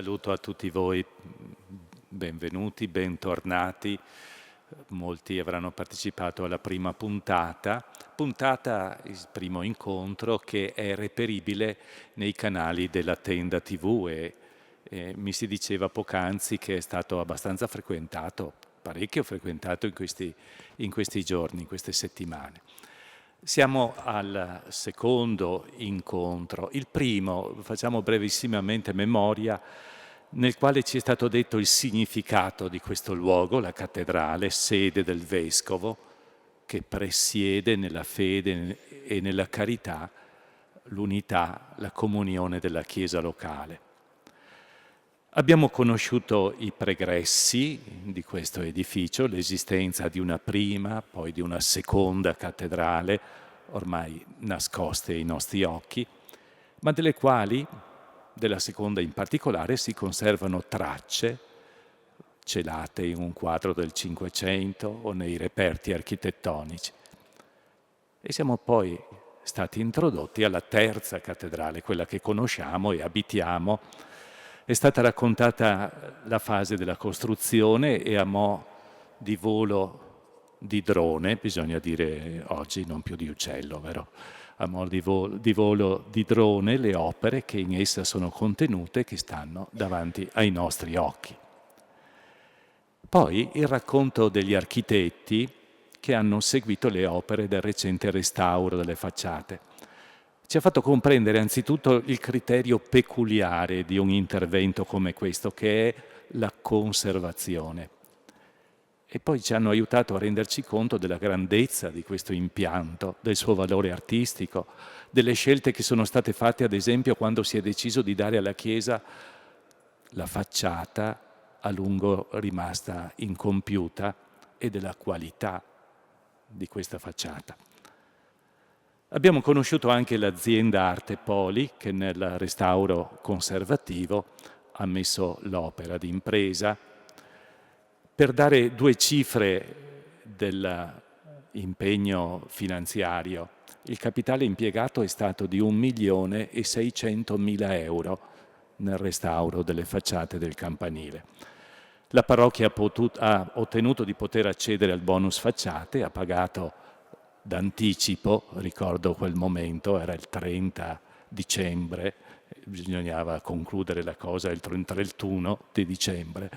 saluto a tutti voi, benvenuti, bentornati. Molti avranno partecipato alla prima puntata, il primo incontro, che è reperibile nei canali della Tenda TV e mi si diceva poc'anzi che è stato abbastanza frequentato, parecchio frequentato in questi giorni, in queste settimane. Siamo al secondo incontro. Il primo, facciamo brevissimamente memoria, nel quale ci è stato detto il significato di questo luogo, la cattedrale, sede del Vescovo, che presiede nella fede e nella carità l'unità, la comunione della Chiesa locale. Abbiamo conosciuto i pregressi di questo edificio, l'esistenza di una prima, poi di una seconda cattedrale, ormai nascoste ai nostri occhi, ma delle quali, della seconda in particolare, si conservano tracce celate in un quadro del Cinquecento o nei reperti architettonici. E siamo poi stati introdotti alla terza cattedrale, quella che conosciamo e abitiamo. È stata raccontata la fase della costruzione e a mo' di volo di drone, bisogna dire oggi non più di uccello, vero? A mo' di volo di drone le opere che in essa sono contenute e che stanno davanti ai nostri occhi. Poi il racconto degli architetti che hanno seguito le opere del recente restauro delle facciate. Ci ha fatto comprendere anzitutto il criterio peculiare di un intervento come questo, che è la conservazione. E poi ci hanno aiutato a renderci conto della grandezza di questo impianto, del suo valore artistico, delle scelte che sono state fatte, ad esempio, quando si è deciso di dare alla chiesa la facciata a lungo rimasta incompiuta e della qualità di questa facciata. Abbiamo conosciuto anche l'azienda Arte Poli, che nel restauro conservativo ha messo l'opera d'impresa. Per dare due cifre dell'impegno finanziario, il capitale impiegato è stato di 1.600.000 euro nel restauro delle facciate del campanile. La parrocchia ha ottenuto di poter accedere al bonus facciate, ha pagato d'anticipo, ricordo quel momento, era il 30 dicembre, bisognava concludere la cosa il 31 di dicembre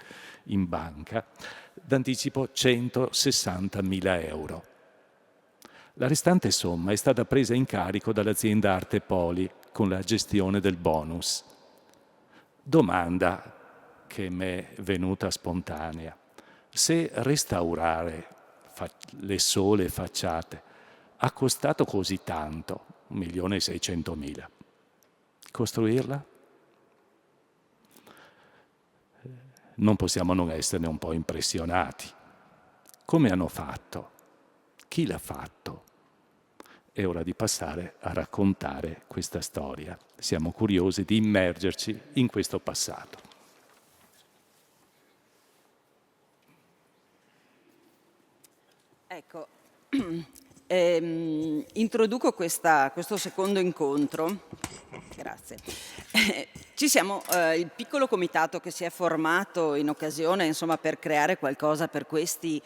in banca, d'anticipo 160.000 euro. La restante somma è stata presa in carico dall'azienda Arte Poli con la gestione del bonus. Domanda che mi è venuta spontanea: se restaurare le sole facciate ha costato così tanto, 1.600.000, costruirla? Non possiamo non esserne un po' impressionati. Come hanno fatto? Chi l'ha fatto? È ora di passare a raccontare questa storia. Siamo curiosi di immergerci in questo passato. Ecco, introduco questo secondo incontro. Grazie. Il piccolo comitato che si è formato in occasione, insomma, per creare qualcosa per questi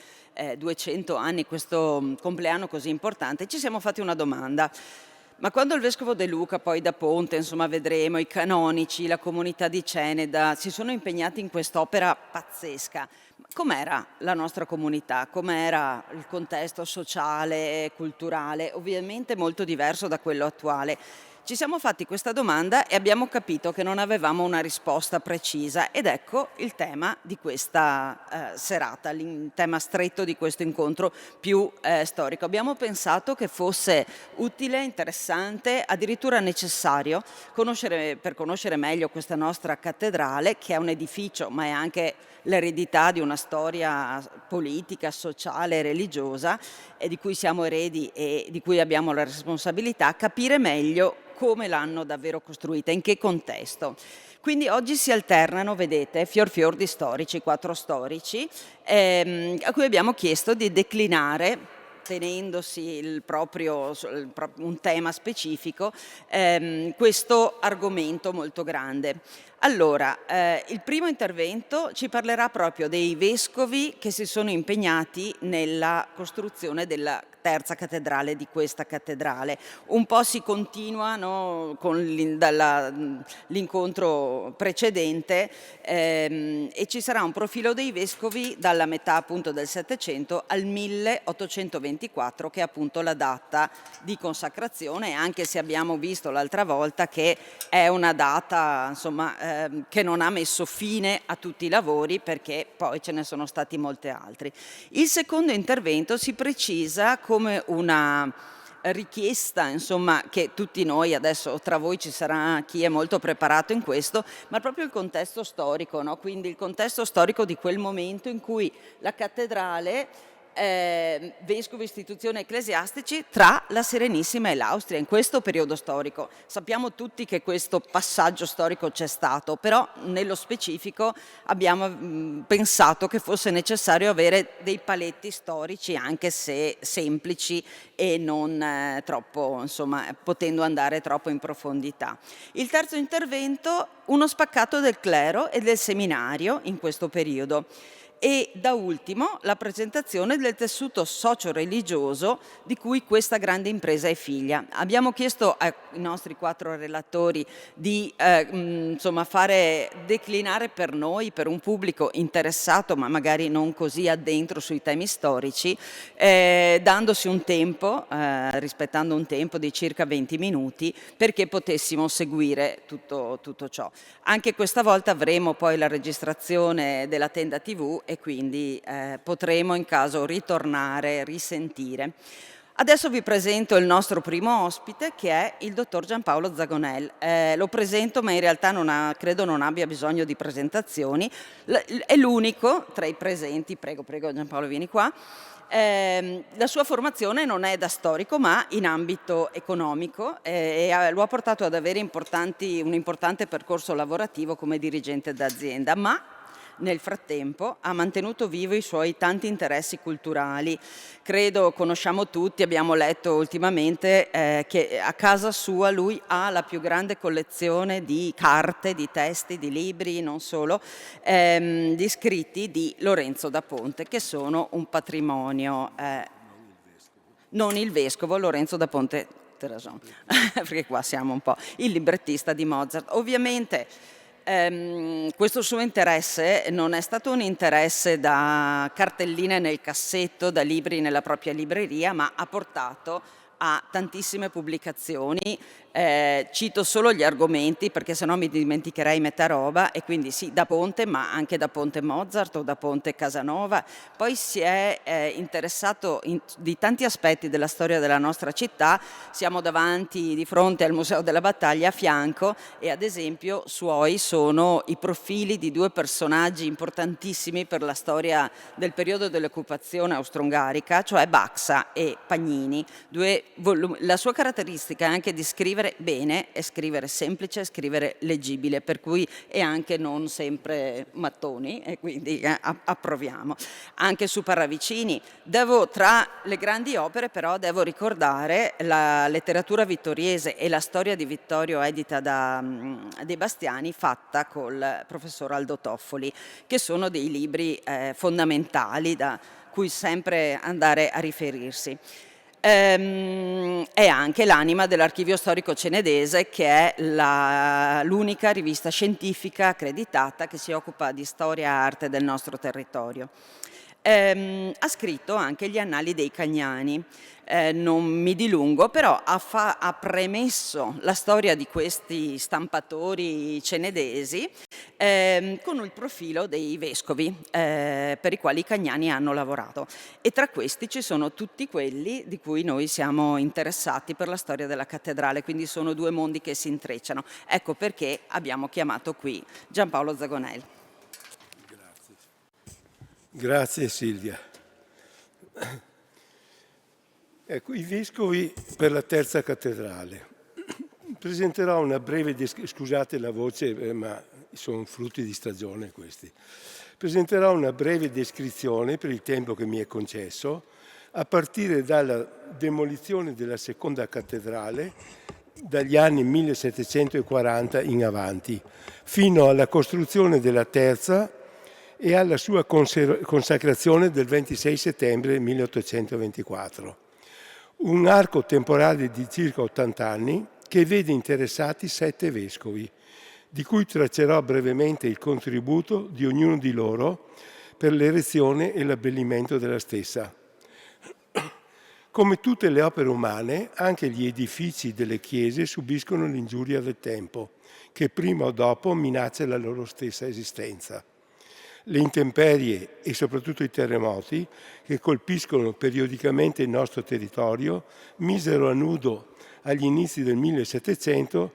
200 anni, questo compleanno così importante, ci siamo fatti una domanda. Ma quando il Vescovo De Luca, poi da Ponte, insomma vedremo, i canonici, la comunità di Ceneda, si sono impegnati in quest'opera pazzesca, com'era la nostra comunità? Com'era il contesto sociale e culturale? Ovviamente molto diverso da quello attuale. Ci siamo fatti questa domanda e abbiamo capito che non avevamo una risposta precisa ed ecco il tema di questa serata, il tema stretto di questo incontro più storico. Abbiamo pensato che fosse utile, interessante, addirittura necessario per conoscere meglio questa nostra cattedrale, che è un edificio ma è anche l'eredità di una storia politica, sociale, religiosa e di cui siamo eredi e di cui abbiamo la responsabilità, capire meglio come l'hanno davvero costruita, in che contesto. Quindi oggi si alternano, vedete, fior di storici, 4 storici, a cui abbiamo chiesto di declinare tenendosi un tema specifico, questo argomento molto grande. Allora, il primo intervento ci parlerà proprio dei vescovi che si sono impegnati nella costruzione della terza cattedrale di questa cattedrale. Un po' si continua, no, con l'incontro precedente, e ci sarà un profilo dei vescovi dalla metà appunto del Settecento al 1824, che è appunto la data di consacrazione, anche se abbiamo visto l'altra volta che è una data, insomma, che non ha messo fine a tutti i lavori, perché poi ce ne sono stati molti altri. Il secondo intervento si precisa come una richiesta, insomma, che tutti noi adesso, tra voi ci sarà chi è molto preparato in questo, ma proprio il contesto storico, no? Quindi il contesto storico di quel momento in cui la cattedrale, vescovi, istituzioni ecclesiastici, tra la Serenissima e l'Austria in questo periodo storico. Sappiamo tutti che questo passaggio storico c'è stato, però nello specifico abbiamo pensato che fosse necessario avere dei paletti storici, anche se semplici e non troppo, insomma, potendo andare troppo in profondità. Il terzo intervento, uno spaccato del clero e del seminario in questo periodo. E da ultimo la presentazione del tessuto socio-religioso di cui questa grande impresa è figlia. Abbiamo chiesto ai nostri 4 relatori di insomma, fare declinare per noi, per un pubblico interessato ma magari non così addentro sui temi storici, dandosi un tempo, rispettando un tempo di circa 20 minuti perché potessimo seguire tutto ciò. Anche questa volta avremo poi la registrazione della tenda TV e quindi potremo in caso ritornare, risentire. Adesso vi presento il nostro primo ospite, che è il dottor Giampaolo Zagonel. Lo presento, ma in realtà credo non abbia bisogno di presentazioni. È l'unico tra i presenti, prego Giampaolo, vieni qua. La sua formazione non è da storico ma in ambito economico, e lo ha portato ad avere un importante percorso lavorativo come dirigente d'azienda, ma nel frattempo ha mantenuto vivo i suoi tanti interessi culturali. Credo conosciamo tutti, abbiamo letto ultimamente che a casa sua lui ha la più grande collezione di carte, di testi, di libri, non solo, di scritti di Lorenzo da Ponte, che sono un patrimonio. Non il vescovo, Lorenzo da Ponte, perché qua siamo un po' il librettista di Mozart. Ovviamente questo suo interesse non è stato un interesse da cartelline nel cassetto, da libri nella propria libreria, ma ha portato a tantissime pubblicazioni. Cito solo gli argomenti perché sennò mi dimenticherei metà roba, e quindi sì, da Ponte, ma anche da Ponte Mozart o da Ponte Casanova. Poi si è interessato di tanti aspetti della storia della nostra città. Siamo di fronte al Museo della Battaglia a fianco, e ad esempio suoi sono i profili di 2 personaggi importantissimi per la storia del periodo dell'occupazione austro-ungarica, cioè Baxa e Pagnini. La sua caratteristica è anche di scrivere bene, e scrivere semplice, e scrivere leggibile, per cui è anche non sempre mattoni, e quindi approviamo. Anche su Parravicini. Tra le grandi opere però devo ricordare la letteratura vittoriese e la storia di Vittorio edita da De Bastiani, fatta col professor Aldo Toffoli, che sono dei libri fondamentali da cui sempre andare a riferirsi. È anche l'anima dell'Archivio Storico Cenedese, che è l'unica rivista scientifica accreditata che si occupa di storia e arte del nostro territorio. Ha scritto anche gli Annali dei Cagnani. Non mi dilungo, però ha premesso la storia di questi stampatori cenedesi con il profilo dei vescovi per i quali i Cagnani hanno lavorato, e tra questi ci sono tutti quelli di cui noi siamo interessati per la storia della cattedrale, quindi sono 2 mondi che si intrecciano. Ecco perché abbiamo chiamato qui Giampaolo Zagonel. Grazie Silvia. Ecco, i vescovi per la terza cattedrale. Presenterò una breve scusate la voce, ma sono frutti di stagione questi. Presenterò una breve descrizione, per il tempo che mi è concesso, a partire dalla demolizione della seconda cattedrale dagli anni 1740 in avanti, fino alla costruzione della terza e alla sua consacrazione del 26 settembre 1824. Un arco temporale di circa 80 anni che vede interessati 7 vescovi, di cui traccerò brevemente il contributo di ognuno di loro per l'erezione e l'abbellimento della stessa. Come tutte le opere umane, anche gli edifici delle chiese subiscono l'ingiuria del tempo, che prima o dopo minaccia la loro stessa esistenza. Le intemperie e soprattutto i terremoti che colpiscono periodicamente il nostro territorio misero a nudo agli inizi del 1700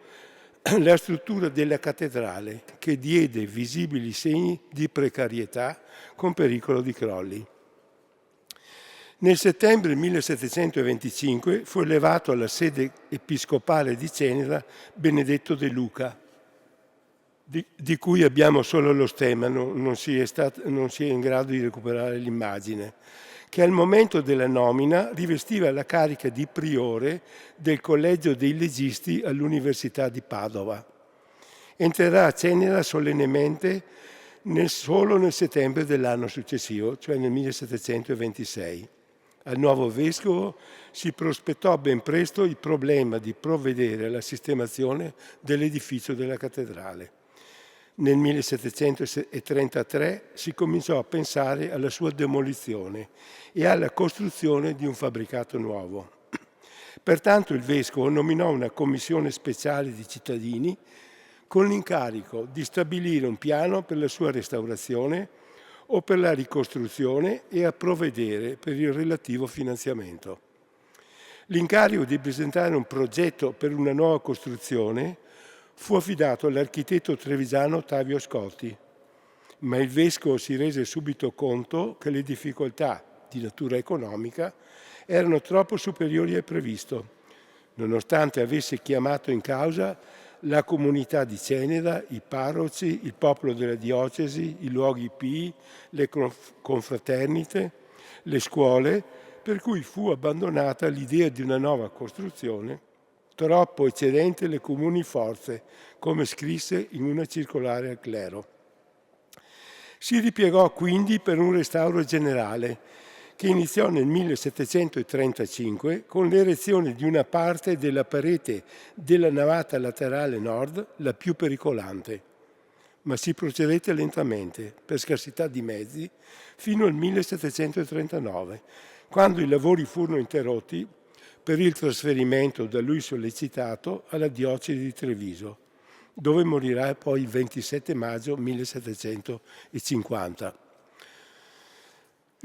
la struttura della cattedrale, che diede visibili segni di precarietà con pericolo di crolli. Nel settembre 1725 fu elevato alla sede episcopale di Ceneda Benedetto De Luca, di cui abbiamo solo lo stemma, non si è in grado di recuperare l'immagine, che al momento della nomina rivestiva la carica di priore del Collegio dei Legisti all'Università di Padova. Entrerà a Ceneda solennemente solo nel settembre dell'anno successivo, cioè nel 1726. Al nuovo vescovo si prospettò ben presto il problema di provvedere alla sistemazione dell'edificio della cattedrale. Nel 1733 si cominciò a pensare alla sua demolizione e alla costruzione di un fabbricato nuovo. Pertanto il vescovo nominò una commissione speciale di cittadini con l'incarico di stabilire un piano per la sua restaurazione o per la ricostruzione e a provvedere per il relativo finanziamento. L'incarico di presentare un progetto per una nuova costruzione fu affidato all'architetto trevigiano Ottavio Scotti, ma il vescovo si rese subito conto che le difficoltà di natura economica erano troppo superiori al previsto, nonostante avesse chiamato in causa la comunità di Ceneda, i parroci, il popolo della diocesi, i luoghi pii, le confraternite, le scuole, per cui fu abbandonata l'idea di una nuova costruzione, troppo eccedente le comuni forze, come scrisse in una circolare al clero. Si ripiegò quindi per un restauro generale, che iniziò nel 1735 con l'erezione di una parte della parete della navata laterale nord, la più pericolante, ma si procedette lentamente, per scarsità di mezzi, fino al 1739, quando i lavori furono interrotti per il trasferimento da lui sollecitato alla diocesi di Treviso, dove morirà poi il 27 maggio 1750.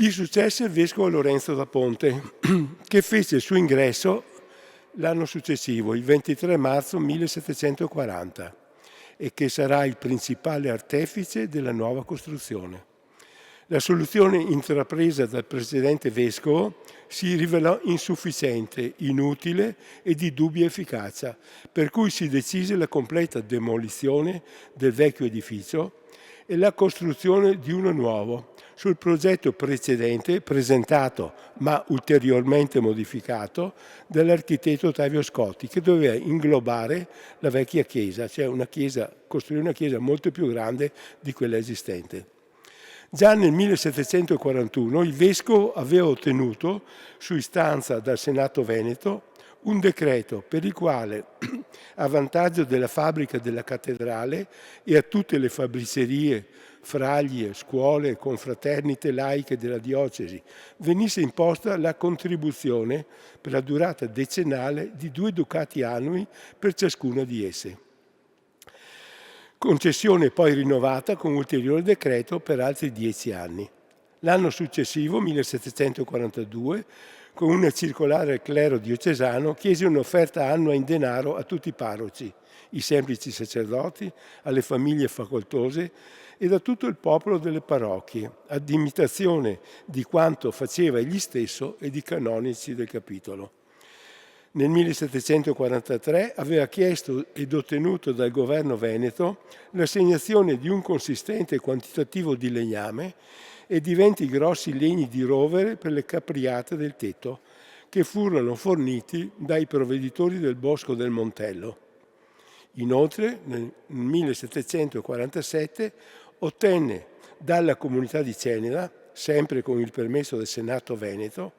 Gli successe il vescovo Lorenzo da Ponte, che fece il suo ingresso l'anno successivo, il 23 marzo 1740, e che sarà il principale artefice della nuova costruzione. La soluzione intrapresa dal precedente vescovo si rivelò insufficiente, inutile e di dubbia efficacia, per cui si decise la completa demolizione del vecchio edificio e la costruzione di uno nuovo, sul progetto precedente presentato ma ulteriormente modificato dall'architetto Ottavio Scotti, che doveva inglobare la vecchia chiesa, cioè costruire una chiesa molto più grande di quella esistente. Già nel 1741 il vescovo aveva ottenuto, su istanza dal Senato Veneto, un decreto per il quale, a vantaggio della fabbrica della cattedrale e a tutte le fabbricerie, fraglie, scuole, confraternite laiche della diocesi, venisse imposta la contribuzione per la durata decennale di 2 ducati annui per ciascuna di esse. Concessione poi rinnovata con ulteriore decreto per altri 10 anni. L'anno successivo, 1742, con una circolare al clero diocesano, chiese un'offerta annua in denaro a tutti i parroci, i semplici sacerdoti, alle famiglie facoltose e a tutto il popolo delle parrocchie, ad imitazione di quanto faceva egli stesso ed i canonici del capitolo. Nel 1743 aveva chiesto ed ottenuto dal governo veneto l'assegnazione di un consistente quantitativo di legname e di 20 grossi legni di rovere per le capriate del tetto, che furono forniti dai provveditori del Bosco del Montello. Inoltre, nel 1747 ottenne dalla comunità di Ceneda, sempre con il permesso del Senato Veneto,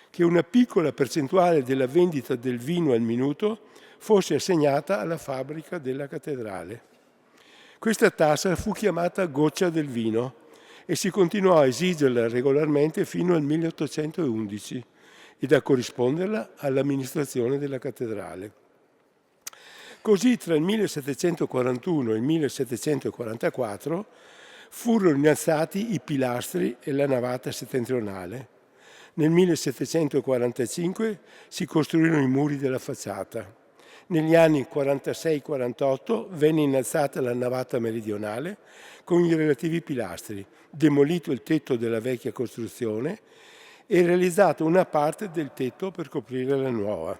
che una piccola percentuale della vendita del vino al minuto fosse assegnata alla fabbrica della cattedrale. Questa tassa fu chiamata goccia del vino e si continuò a esigerla regolarmente fino al 1811 ed a corrisponderla all'amministrazione della cattedrale. Così tra il 1741 e il 1744 furono innalzati i pilastri e la navata settentrionale. Nel 1745 si costruirono i muri della facciata. Negli anni 46-48 venne innalzata la navata meridionale con i relativi pilastri, demolito il tetto della vecchia costruzione e realizzata una parte del tetto per coprire la nuova.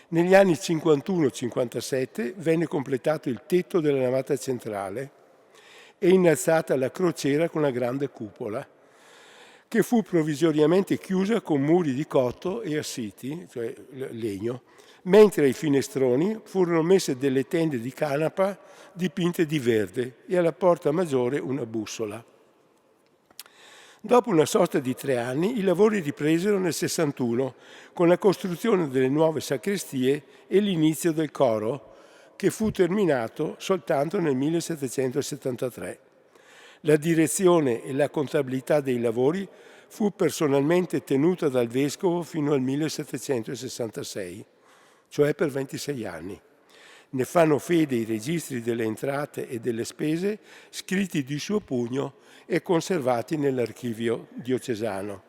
Negli anni 51-57 venne completato il tetto della navata centrale e innalzata la crociera con la grande cupola, che fu provvisoriamente chiusa con muri di cotto e assiti, cioè legno, mentre ai finestroni furono messe delle tende di canapa dipinte di verde e alla porta maggiore una bussola. Dopo una sosta di 3 anni, i lavori ripresero nel 61 con la costruzione delle nuove sacrestie e l'inizio del coro, che fu terminato soltanto nel 1773. La direzione e la contabilità dei lavori fu personalmente tenuta dal vescovo fino al 1766, cioè per 26 anni. Ne fanno fede i registri delle entrate e delle spese scritti di suo pugno e conservati nell'archivio diocesano.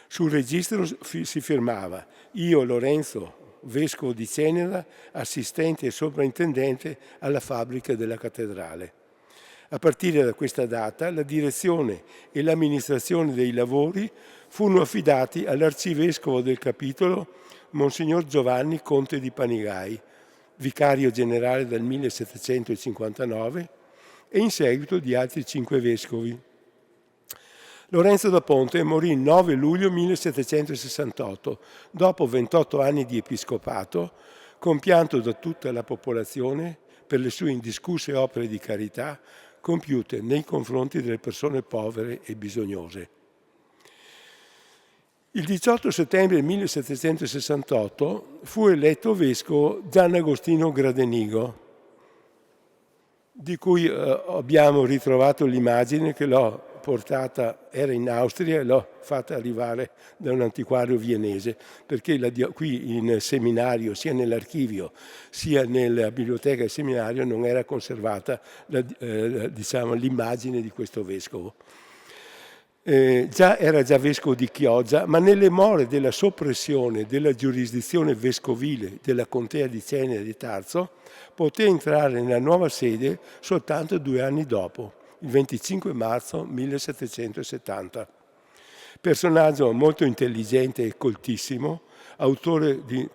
Sul registro si firmava: io, Lorenzo, vescovo di Ceneda, assistente e sovrintendente alla fabbrica della cattedrale. A partire da questa data la direzione e l'amministrazione dei lavori furono affidati all'arcivescovo del capitolo, Monsignor Giovanni Conte di Panigai, vicario generale dal 1759 e in seguito di altri 5 vescovi. Lorenzo da Ponte morì il 9 luglio 1768, dopo 28 anni di episcopato, compianto da tutta la popolazione per le sue indiscusse opere di carità compiute nei confronti delle persone povere e bisognose. Il 18 settembre 1768 fu eletto vescovo Gian Agostino Gradenigo, di cui abbiamo ritrovato l'immagine che l'ho portata, era in Austria e l'ho fatta arrivare da un antiquario viennese, perché qui in seminario, sia nell'archivio sia nella biblioteca del seminario, non era conservata l'immagine di questo vescovo. Era già vescovo di Chioggia, ma nelle more della soppressione della giurisdizione vescovile della contea di Ceneda e di Tarso, poté entrare nella nuova sede soltanto 2 anni dopo, il 25 marzo 1770. Personaggio molto intelligente e coltissimo, autore di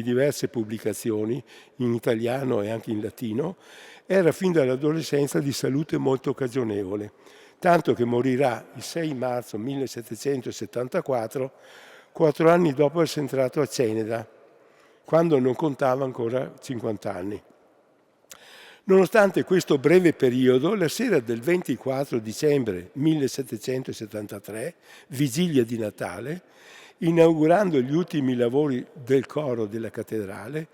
diverse pubblicazioni in italiano e anche in latino, era fin dall'adolescenza di salute molto cagionevole, tanto che morirà il 6 marzo 1774, 4 anni dopo essere entrato a Ceneda, quando non contava ancora 50 anni. Nonostante questo breve periodo, la sera del 24 dicembre 1773, vigilia di Natale, inaugurando gli ultimi lavori del coro della cattedrale,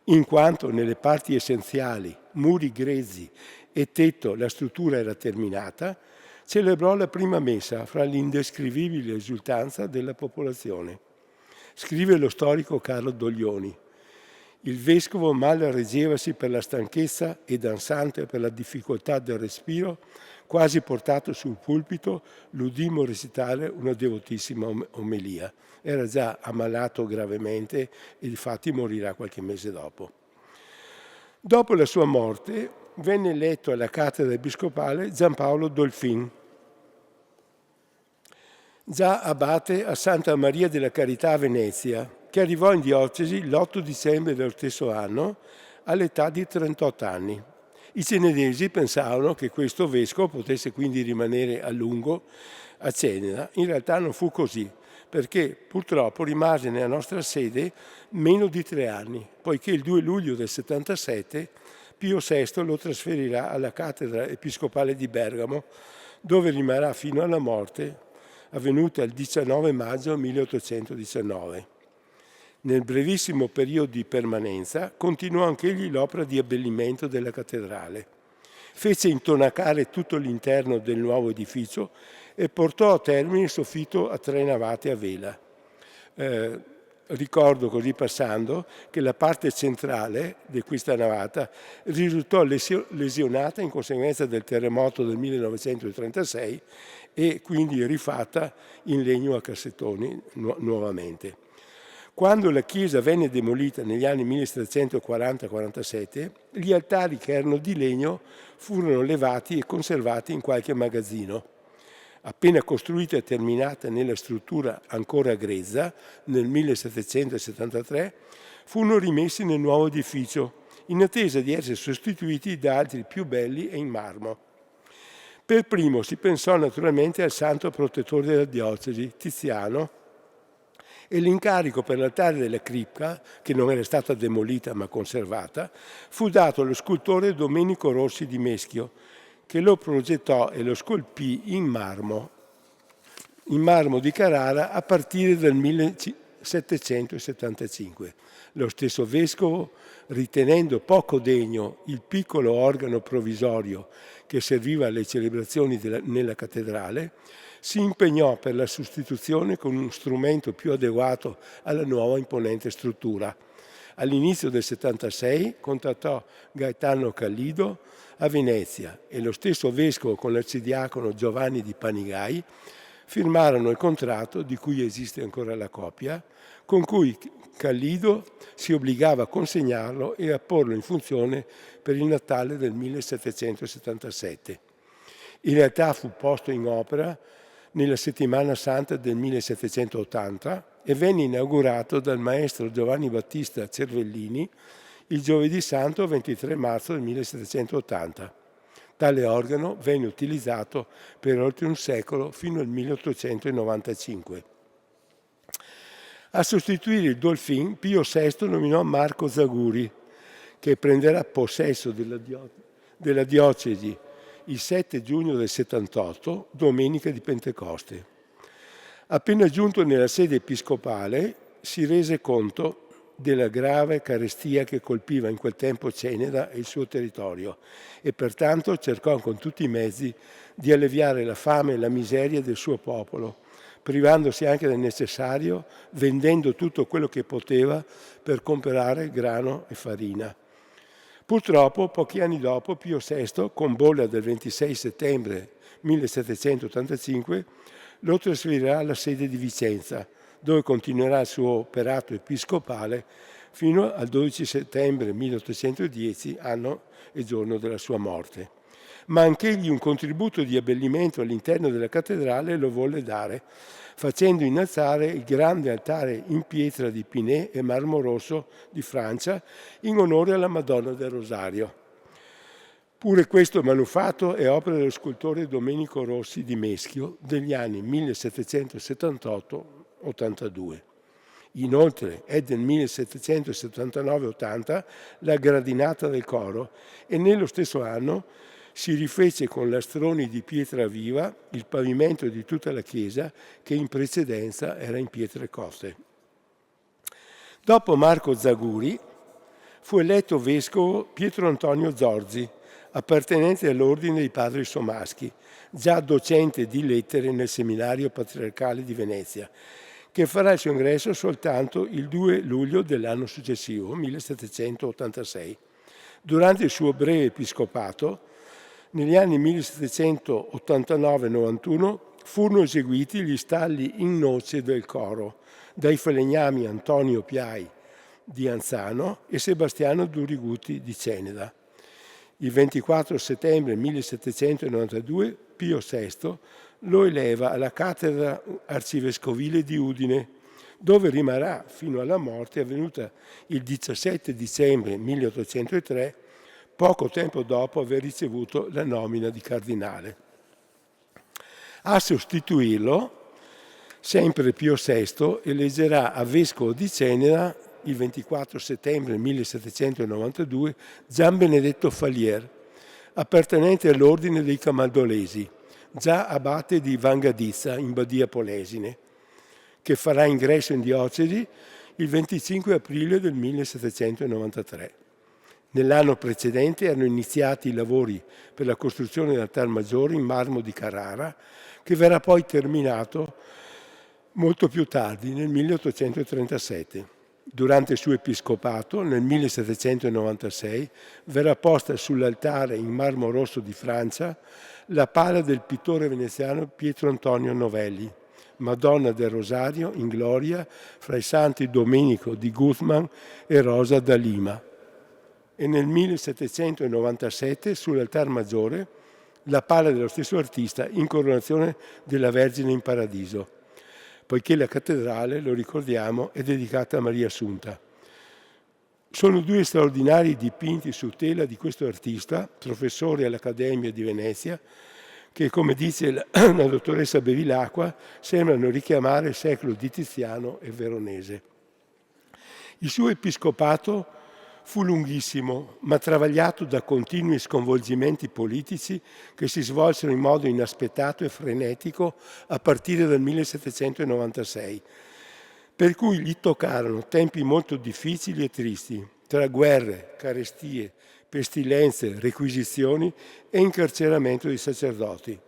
in quanto nelle parti essenziali, muri grezzi e tetto, la struttura era terminata, celebrò la prima messa fra l'indescrivibile esultanza della popolazione. Scrive lo storico Carlo Doglioni: il vescovo mal reggevasi per la stanchezza ed ansante per la difficoltà del respiro, quasi portato sul pulpito, l'udimmo recitare una devotissima omelia. Era già ammalato gravemente e infatti morirà qualche mese dopo. Dopo la sua morte venne eletto alla cattedra episcopale Giampaolo Dolfin, già abate a Santa Maria della Carità a Venezia, che arrivò in diocesi l'8 dicembre dello stesso anno all'età di 38 anni I cenedesi pensavano che questo vescovo potesse quindi rimanere a lungo a Ceneda. In realtà non fu così, perché purtroppo rimase nella nostra sede meno di 3 anni, poiché il 2 luglio del 77 Pio VI lo trasferirà alla cattedra episcopale di Bergamo, dove rimarrà fino alla morte, avvenuta il 19 maggio 1819. Nel brevissimo periodo di permanenza continuò anch'egli l'opera di abbellimento della cattedrale. Fece intonacare tutto l'interno del nuovo edificio e portò a termine il soffitto a 3 navate a vela. Ricordo così passando che la parte centrale di questa navata risultò lesionata in conseguenza del terremoto del 1936 e quindi rifatta in legno a cassettoni nuovamente. Quando la chiesa venne demolita negli anni 1740-47, gli altari che erano di legno furono levati e conservati in qualche magazzino. Appena costruita e terminata nella struttura ancora grezza, nel 1773, furono rimessi nel nuovo edificio, in attesa di essere sostituiti da altri più belli e in marmo. Per primo si pensò naturalmente al santo protettore della diocesi, Tiziano, e l'incarico per l'altare della cripta, che non era stata demolita ma conservata, fu dato allo scultore Domenico Rossi di Meschio, che lo progettò e lo scolpì in marmo di Carrara a partire dal 1775. Lo stesso vescovo, ritenendo poco degno il piccolo organo provvisorio che serviva alle celebrazioni nella cattedrale, si impegnò per la sostituzione con uno strumento più adeguato alla nuova imponente struttura. All'inizio del 76 contattò Gaetano Callido a Venezia e lo stesso vescovo con l'arcidiacono Giovanni di Panigai firmarono il contratto, di cui esiste ancora la copia, con cui Callido si obbligava a consegnarlo e a porlo in funzione per il Natale del 1777. In realtà fu posto in opera nella settimana santa del 1780 e venne inaugurato dal maestro Giovanni Battista Cervellini il giovedì santo 23 marzo del 1780. Tale organo venne utilizzato per oltre un secolo fino al 1895. A sostituire il Dolfin, Pio VI nominò Marco Zaguri, che prenderà possesso della diocesi il 7 giugno del 78, domenica di Pentecoste. Appena giunto nella sede episcopale, si rese conto della grave carestia che colpiva in quel tempo Ceneda e il suo territorio e pertanto cercò con tutti i mezzi di alleviare la fame e la miseria del suo popolo, privandosi anche del necessario, vendendo tutto quello che poteva per comprare grano e farina. Purtroppo, pochi anni dopo, Pio VI, con bolla del 26 settembre 1785, lo trasferirà alla sede di Vicenza, dove continuerà il suo operato episcopale fino al 12 settembre 1810, anno e giorno della sua morte. Ma anch'egli un contributo di abbellimento all'interno della cattedrale lo volle dare, facendo innalzare il grande altare in pietra di Pinet e marmo rosso di Francia in onore alla Madonna del Rosario. Pure questo manufatto è opera dello scultore Domenico Rossi di Meschio degli anni 1778-82. Inoltre è del 1779-80 la gradinata del coro e nello stesso anno si rifece con lastroni di pietra viva il pavimento di tutta la chiesa che in precedenza era in pietre coste. Dopo Marco Zaguri fu eletto vescovo Pietro Antonio Zorzi, appartenente all'ordine dei Padri Somaschi, già docente di lettere nel seminario patriarcale di Venezia, che farà il suo ingresso soltanto il 2 luglio dell'anno successivo, 1786. Durante il suo breve episcopato, negli anni 1789-91 furono eseguiti gli stalli in noce del coro dai falegnami Antonio Piai di Anzano e Sebastiano Duriguti di Ceneda. Il 24 settembre 1792 Pio VI lo eleva alla cattedra arcivescovile di Udine, dove rimarrà fino alla morte avvenuta il 17 dicembre 1803, poco tempo dopo aver ricevuto la nomina di cardinale. A sostituirlo, sempre Pio VI eleggerà a vescovo di Ceneda il 24 settembre 1792 Gian Benedetto Falier, appartenente all'ordine dei Camaldolesi, già abate di Vangadizza in Badia Polesine, che farà ingresso in diocesi il 25 aprile del 1793. Nell'anno precedente erano iniziati i lavori per la costruzione dell'altar maggiore in marmo di Carrara, che verrà poi terminato molto più tardi, nel 1837. Durante il suo episcopato, nel 1796, verrà posta sull'altare in marmo rosso di Francia la pala del pittore veneziano Pietro Antonio Novelli, Madonna del Rosario in gloria fra i santi Domenico di Guzman e Rosa da Lima. E nel 1797 sull'altar maggiore la pala dello stesso artista in coronazione della Vergine in Paradiso, poiché la cattedrale, lo ricordiamo, è dedicata a Maria Assunta. Sono due straordinari dipinti su tela di questo artista, professore all'Accademia di Venezia, che, come dice la dottoressa Bevilacqua, sembrano richiamare il secolo di Tiziano e Veronese. Il suo episcopato fu lunghissimo, ma travagliato da continui sconvolgimenti politici che si svolsero in modo inaspettato e frenetico a partire dal 1796, per cui gli toccarono tempi molto difficili e tristi, tra guerre, carestie, pestilenze, requisizioni e incarceramento di sacerdoti.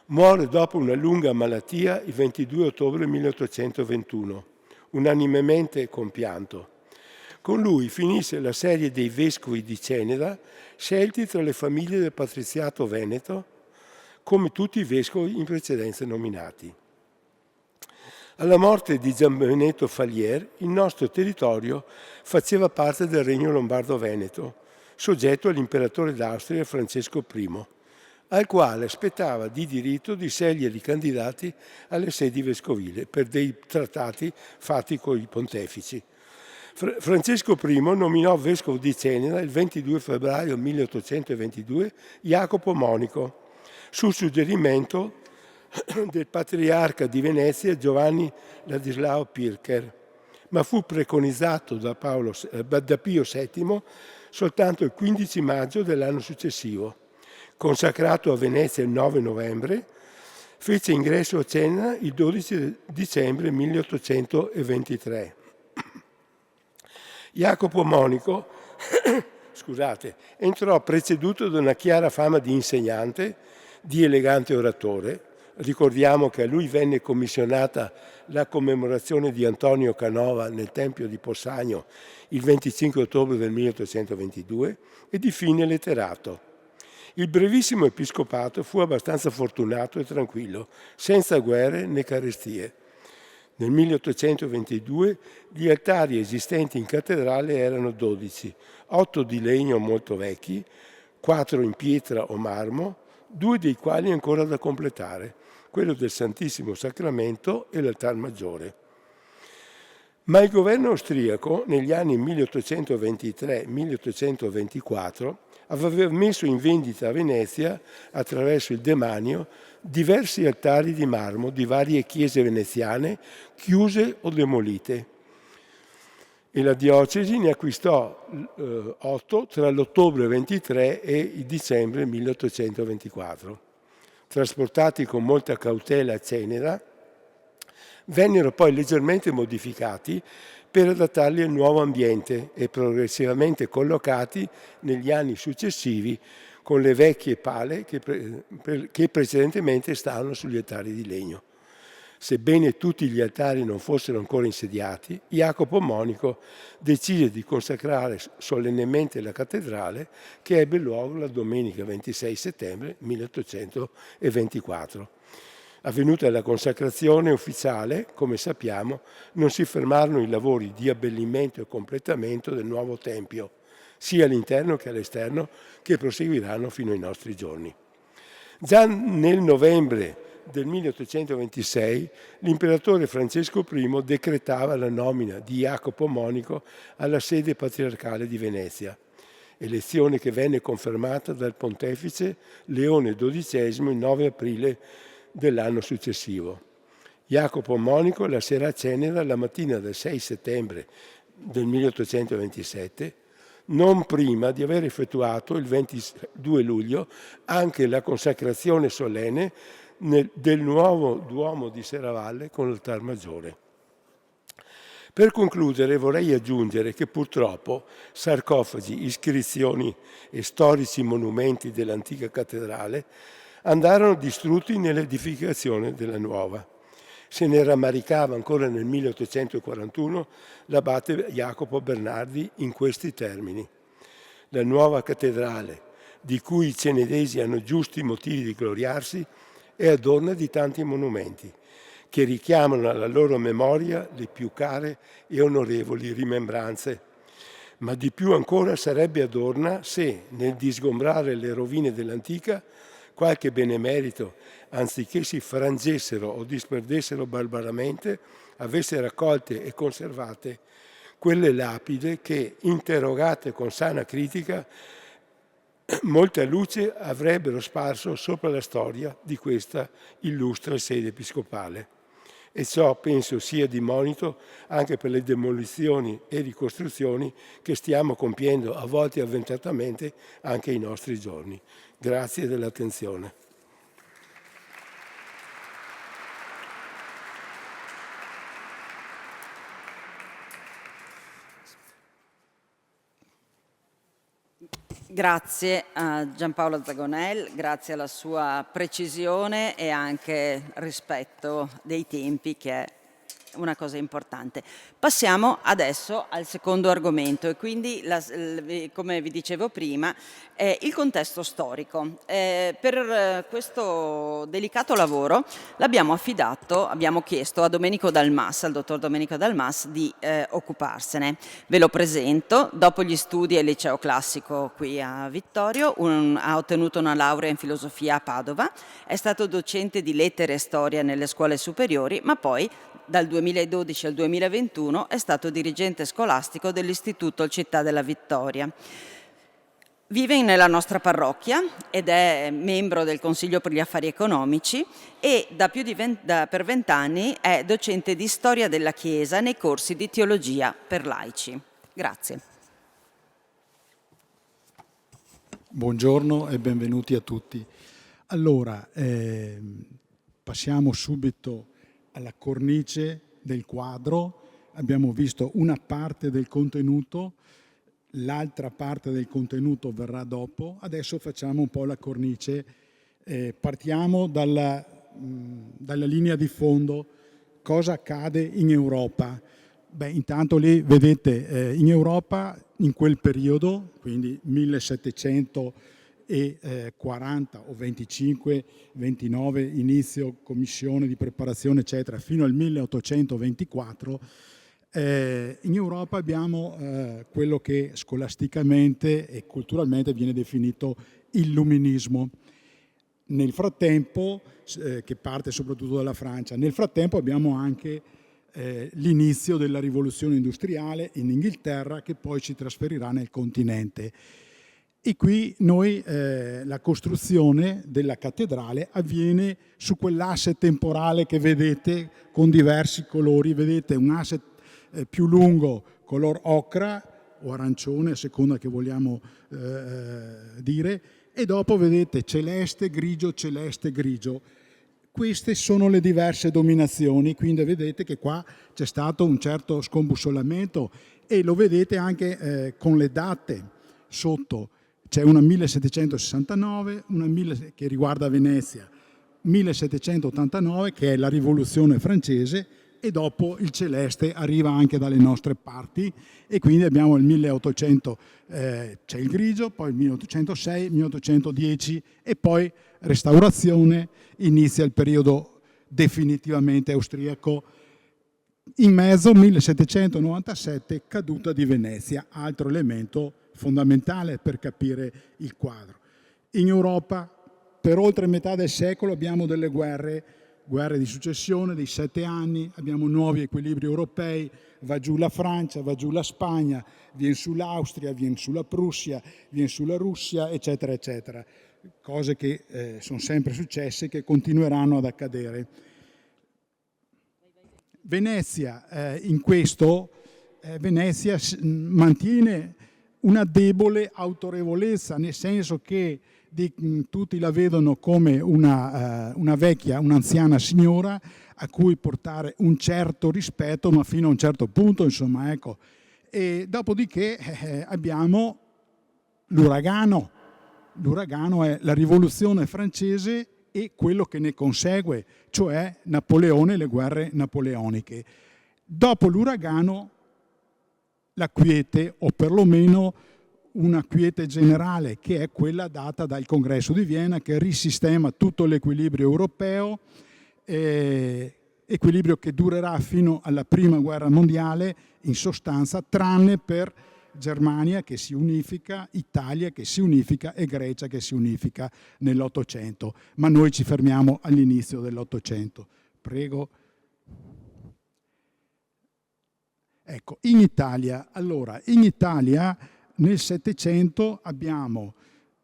Muore dopo una lunga malattia il 22 ottobre 1821, unanimemente compianto. Con lui finisce la serie dei vescovi di Ceneda, scelti tra le famiglie del patriziato veneto, come tutti i vescovi in precedenza nominati. Alla morte di Gian Benedetto Falier, il nostro territorio faceva parte del Regno Lombardo-Veneto, soggetto all'imperatore d'Austria Francesco I, al quale spettava di diritto di scegliere i candidati alle sedi vescovili per dei trattati fatti con i pontefici. Francesco I nominò vescovo di Ceneda il 22 febbraio 1822 Jacopo Monico, sul suggerimento del patriarca di Venezia Giovanni Ladislao Pircher, ma fu preconizzato da Pio VII soltanto il 15 maggio dell'anno successivo. Consacrato a Venezia il 9 novembre, fece ingresso a Ceneda il 12 dicembre 1823. Jacopo Monico entrò preceduto da una chiara fama di insegnante, di elegante oratore. Ricordiamo che a lui venne commissionata la commemorazione di Antonio Canova nel Tempio di Possagno il 25 ottobre del 1822 e di fine letterato. Il brevissimo episcopato fu abbastanza fortunato e tranquillo, senza guerre né carestie. Nel 1822 gli altari esistenti in cattedrale erano 12, 8 di legno molto vecchi, 4 in pietra o marmo, 2 dei quali ancora da completare, quello del Santissimo Sacramento e l'altar maggiore. Ma il governo austriaco negli anni 1823-1824 aveva messo in vendita a Venezia, attraverso il demanio, diversi altari di marmo di varie chiese veneziane chiuse o demolite. E la diocesi ne acquistò 8 tra l'ottobre 23 e il dicembre 1824. Trasportati con molta cautela a Ceneda, vennero poi leggermente modificati per adattarli al nuovo ambiente e progressivamente collocati negli anni successivi con le vecchie pale che precedentemente stavano sugli altari di legno. Sebbene tutti gli altari non fossero ancora insediati, Jacopo Monico decise di consacrare solennemente la cattedrale, che ebbe luogo la domenica 26 settembre 1824. Avvenuta la consacrazione ufficiale, come sappiamo, non si fermarono i lavori di abbellimento e completamento del nuovo tempio, sia all'interno che all'esterno, che proseguiranno fino ai nostri giorni. Già nel novembre del 1826 l'imperatore Francesco I decretava la nomina di Jacopo Monico alla sede patriarcale di Venezia elezione che venne confermata dal pontefice Leone XII il 9 aprile dell'anno successivo. Jacopo Monico lascerà Ceneda la mattina del 6 settembre del 1827, non prima di aver effettuato il 22 luglio anche la consacrazione solenne del nuovo Duomo di Serravalle con l'altar maggiore. Per concludere vorrei aggiungere che purtroppo sarcofagi, iscrizioni e storici monumenti dell'antica cattedrale andarono distrutti nell'edificazione della nuova. Se ne rammaricava ancora nel 1841 l'abate Jacopo Bernardi in questi termini: la nuova cattedrale, di cui i cenedesi hanno giusti motivi di gloriarsi, è adorna di tanti monumenti che richiamano alla loro memoria le più care e onorevoli rimembranze. Ma di più ancora sarebbe adorna se, nel disgombrare le rovine dell'antica, qualche benemerito, anziché si frangessero o disperdessero barbaramente, avesse raccolte e conservate quelle lapidi che, interrogate con sana critica, molta luce avrebbero sparso sopra la storia di questa illustre sede episcopale. E ciò penso sia di monito anche per le demolizioni e ricostruzioni che stiamo compiendo, a volte avventatamente, anche ai nostri giorni. Grazie dell'attenzione. Grazie a Giampaolo Zagonel, grazie alla sua precisione e anche rispetto dei tempi, che è una cosa importante. Passiamo adesso al secondo argomento e quindi, come vi dicevo prima, il contesto storico. Per questo delicato lavoro abbiamo chiesto a Domenico Dalmas, al dottor Domenico Dalmas, di occuparsene. Ve lo presento: dopo gli studi al liceo classico qui a Vittorio, ha ottenuto una laurea in filosofia a Padova, è stato docente di lettere e storia nelle scuole superiori, ma poi dal 2012 al 2021 è stato dirigente scolastico dell'Istituto Città della Vittoria. Vive nella nostra parrocchia ed è membro del Consiglio per gli Affari Economici e per 20 anni è docente di storia della Chiesa nei corsi di teologia per laici. Grazie. Buongiorno e benvenuti a tutti. Allora, passiamo subito alla cornice del quadro. Abbiamo visto una parte del contenuto, l'altra parte del contenuto verrà dopo. Adesso facciamo un po' la cornice. Partiamo dalla linea di fondo. Cosa accade in Europa? Beh, intanto lì vedete in Europa in quel periodo, quindi 1740 o 25, 29, inizio commissione di preparazione eccetera, fino al 1824, in Europa abbiamo quello che scolasticamente e culturalmente viene definito illuminismo. Nel frattempo, che parte soprattutto dalla Francia, nel frattempo abbiamo anche l'inizio della rivoluzione industriale in Inghilterra, che poi si trasferirà nel continente. E qui la costruzione della cattedrale avviene su quell'asse temporale che vedete con diversi colori. Vedete un asse più lungo color ocra o arancione, a seconda che vogliamo dire, e dopo vedete celeste, grigio, celeste, grigio. Queste sono le diverse dominazioni, quindi vedete che qua c'è stato un certo scombussolamento e lo vedete anche con le date sotto. C'è una 1769, una che riguarda Venezia, 1789 che è la rivoluzione francese, e dopo il celeste arriva anche dalle nostre parti e quindi abbiamo il 1800, c'è il grigio, poi il 1806, 1810 e poi restaurazione, inizia il periodo definitivamente austriaco. In mezzo 1797 caduta di Venezia, altro elemento fondamentale per capire il quadro. In Europa per oltre metà del secolo abbiamo delle guerre guerre di successione dei 7 anni, abbiamo nuovi equilibri europei, va giù la Francia, va giù la Spagna, viene su l'Austria, viene sulla Prussia, viene sulla Russia, eccetera, eccetera. Cose che sono sempre successe e che continueranno ad accadere. Venezia, in questo, Venezia mantiene una debole autorevolezza, nel senso che tutti la vedono come una vecchia, un'anziana signora a cui portare un certo rispetto, ma fino a un certo punto, insomma, ecco. E dopodiché abbiamo l'uragano. L'uragano è la rivoluzione francese e quello che ne consegue, cioè Napoleone e le guerre napoleoniche. Dopo l'uragano la quiete, o perlomeno una quiete generale, che è quella data dal Congresso di Vienna, che risistema tutto l'equilibrio europeo, equilibrio che durerà fino alla Prima Guerra Mondiale, in sostanza, tranne per Germania che si unifica, Italia che si unifica e Grecia che si unifica nell'Ottocento. Ma noi ci fermiamo all'inizio dell'Ottocento. Prego. Ecco, in Italia nel Settecento abbiamo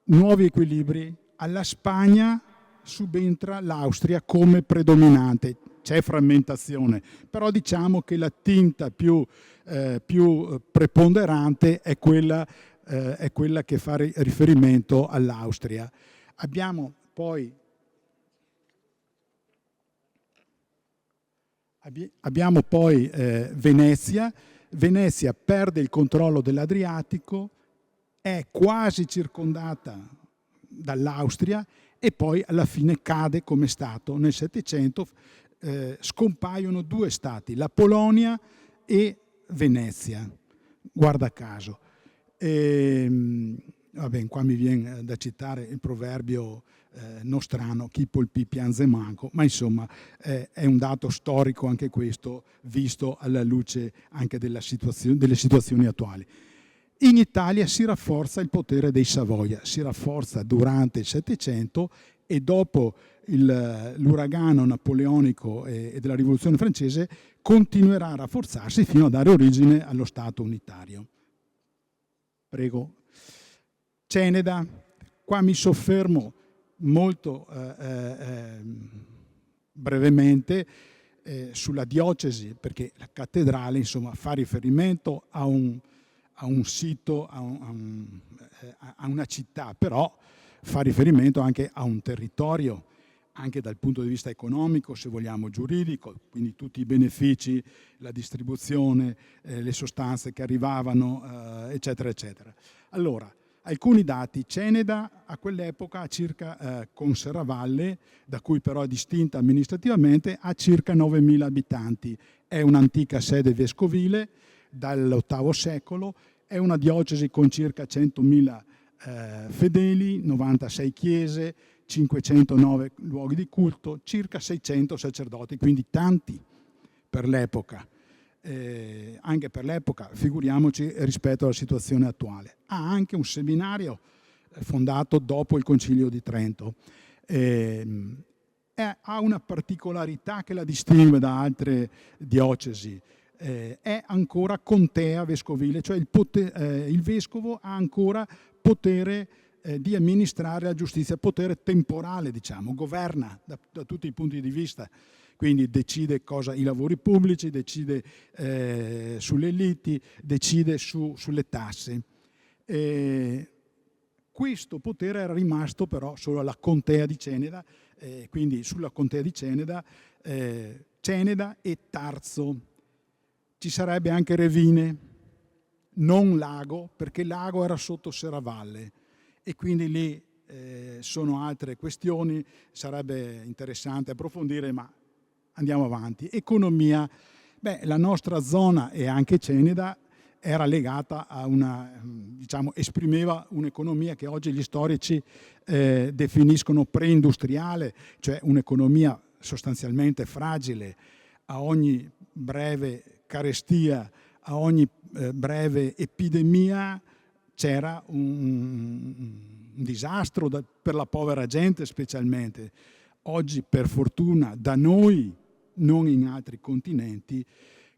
nuovi equilibri, alla Spagna subentra l'Austria come predominante, c'è frammentazione, però diciamo che la tinta più preponderante è quella che fa riferimento all'Austria. Abbiamo poi Venezia. Venezia perde il controllo dell'Adriatico, è quasi circondata dall'Austria e poi alla fine cade come Stato. Nel Settecento scompaiono 2 stati, la Polonia e Venezia, guarda caso. Vabbè, qua mi viene da citare il proverbio nostrano, chi polpì piange manco, ma insomma è un dato storico anche questo, visto alla luce anche delle situazioni attuali. In Italia si rafforza il potere dei Savoia, si rafforza durante il Settecento e dopo l'uragano napoleonico e della Rivoluzione francese continuerà a rafforzarsi fino a dare origine allo Stato unitario. Prego. Ceneda, qua mi soffermo molto brevemente sulla diocesi, perché la cattedrale insomma fa riferimento a un sito, a una città, però fa riferimento anche a un territorio, anche dal punto di vista economico, se vogliamo, giuridico, quindi tutti i benefici, la distribuzione, le sostanze che arrivavano, eccetera, eccetera. Allora, alcuni dati. Ceneda a quell'epoca, con Serravalle, da cui però è distinta amministrativamente, ha circa 9.000 abitanti. È un'antica sede vescovile dall'VIII secolo, è una diocesi con circa 100.000 fedeli, 96 chiese, 509 luoghi di culto, circa 600 sacerdoti, quindi tanti per l'epoca. Anche per l'epoca, figuriamoci rispetto alla situazione attuale. Ha anche un seminario fondato dopo il Concilio di Trento. Ha una particolarità che la distingue da altre diocesi. È ancora contea vescovile, cioè il vescovo ha ancora potere di amministrare la giustizia, potere temporale, diciamo, governa da tutti i punti di vista. Quindi decide i lavori pubblici, decide sulle liti, decide sulle tasse. Questo potere era rimasto però solo alla contea di Ceneda, quindi sulla contea di Ceneda, Ceneda e Tarzo. Ci sarebbe anche Revine, non Lago, perché Lago era sotto Serravalle e quindi lì sono altre questioni, sarebbe interessante approfondire, ma andiamo avanti. Economia. La nostra zona e anche Ceneda era legata a esprimeva un'economia che oggi gli storici definiscono preindustriale, cioè un'economia sostanzialmente fragile. A ogni breve carestia, a ogni breve epidemia c'era un disastro per la povera gente specialmente. Oggi, per fortuna, da noi, non in altri continenti,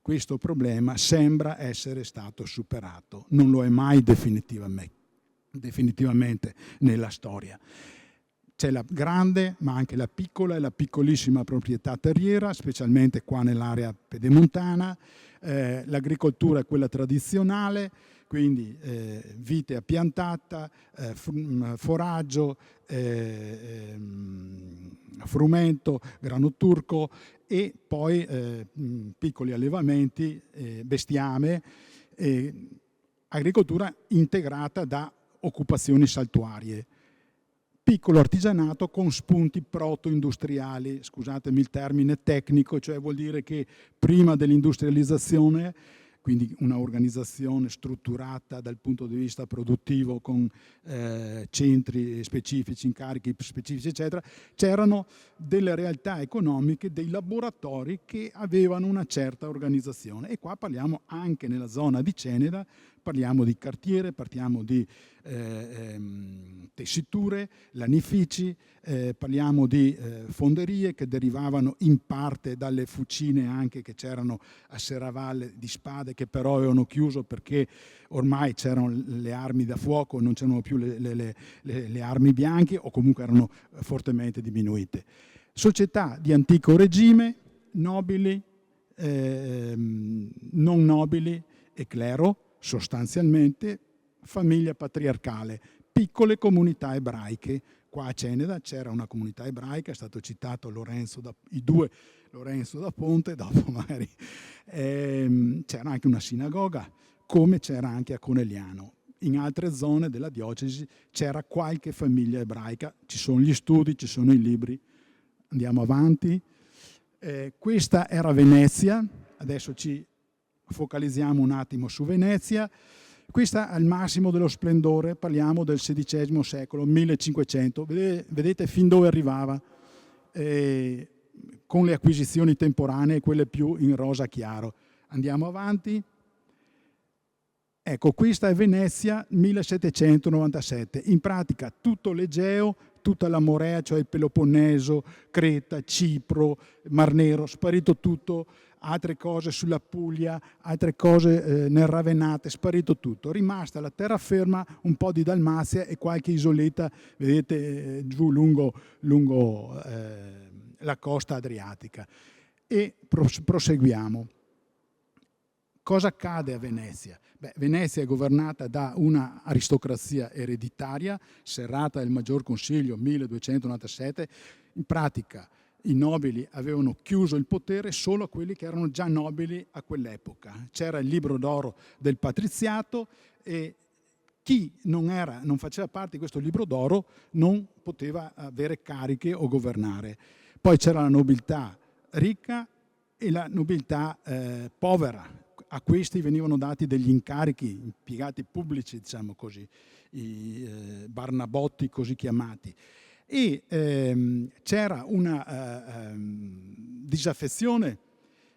questo problema sembra essere stato superato. Non lo è mai definitivamente nella storia. C'è la grande, ma anche la piccola e la piccolissima proprietà terriera, specialmente qua nell'area pedemontana. L'agricoltura è quella tradizionale, quindi vite a piantata, foraggio, frumento, grano turco e poi piccoli allevamenti, bestiame, agricoltura integrata da occupazioni saltuarie. Piccolo artigianato con spunti proto-industriali, scusatemi il termine tecnico, cioè vuol dire che prima dell'industrializzazione, quindi una organizzazione strutturata dal punto di vista produttivo con centri specifici, incarichi specifici, eccetera, c'erano delle realtà economiche, dei laboratori che avevano una certa organizzazione. E qua parliamo anche nella zona di Ceneda, parliamo di cartiere, parliamo di tessiture, lanifici, parliamo di fonderie che derivavano in parte dalle fucine anche che c'erano a Serravalle di Spade, che però avevano chiuso perché ormai c'erano le armi da fuoco, non c'erano più le armi bianche o comunque erano fortemente diminuite. Società di antico regime, nobili, non nobili e clero, sostanzialmente famiglia patriarcale, piccole comunità ebraiche. Qua a Ceneda c'era una comunità ebraica, è stato citato i due Lorenzo da Ponte, dopo magari c'era anche una sinagoga, come c'era anche a Conegliano. In altre zone della diocesi c'era qualche famiglia ebraica, ci sono gli studi, ci sono i libri. Andiamo avanti. Questa era Venezia, adesso ci focalizziamo un attimo su Venezia. Questa al massimo dello splendore, parliamo del XVI secolo, 1500, vedete fin dove arrivava, con le acquisizioni temporanee, quelle più in rosa chiaro. Andiamo avanti. Ecco, questa è Venezia 1797, in pratica tutto l'Egeo, tutta la Morea, cioè il Peloponneso, Creta, Cipro, Mar Nero, sparito tutto, altre cose sulla Puglia, altre cose nel Ravenate, sparito tutto. Rimasta la terraferma, un po' di Dalmazia e qualche isoletta, vedete, giù lungo la costa adriatica. E proseguiamo. Cosa accade a Venezia? Venezia è governata da una aristocrazia ereditaria, serrata del Maggior Consiglio 1297. In pratica i nobili avevano chiuso il potere solo a quelli che erano già nobili a quell'epoca. C'era il libro d'oro del patriziato e chi non faceva parte di questo libro d'oro non poteva avere cariche o governare. Poi c'era la nobiltà ricca e la nobiltà povera. A questi venivano dati degli incarichi, impiegati pubblici, diciamo così, i barnabotti così chiamati. E c'era una disaffezione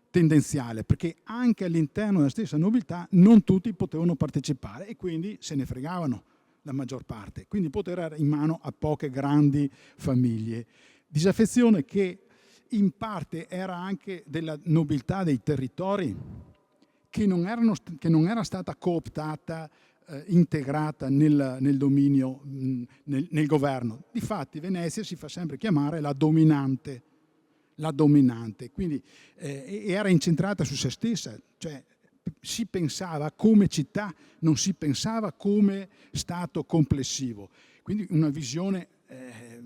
tendenziale, perché anche all'interno della stessa nobiltà non tutti potevano partecipare e quindi se ne fregavano la maggior parte. Quindi il potere era in mano a poche grandi famiglie. Disaffezione che in parte era anche della nobiltà dei territori, che non era stata cooptata, integrata nel dominio, nel governo. Difatti Venezia si fa sempre chiamare la dominante, quindi era incentrata su se stessa, cioè si pensava come città, non si pensava come stato complessivo. Quindi una visione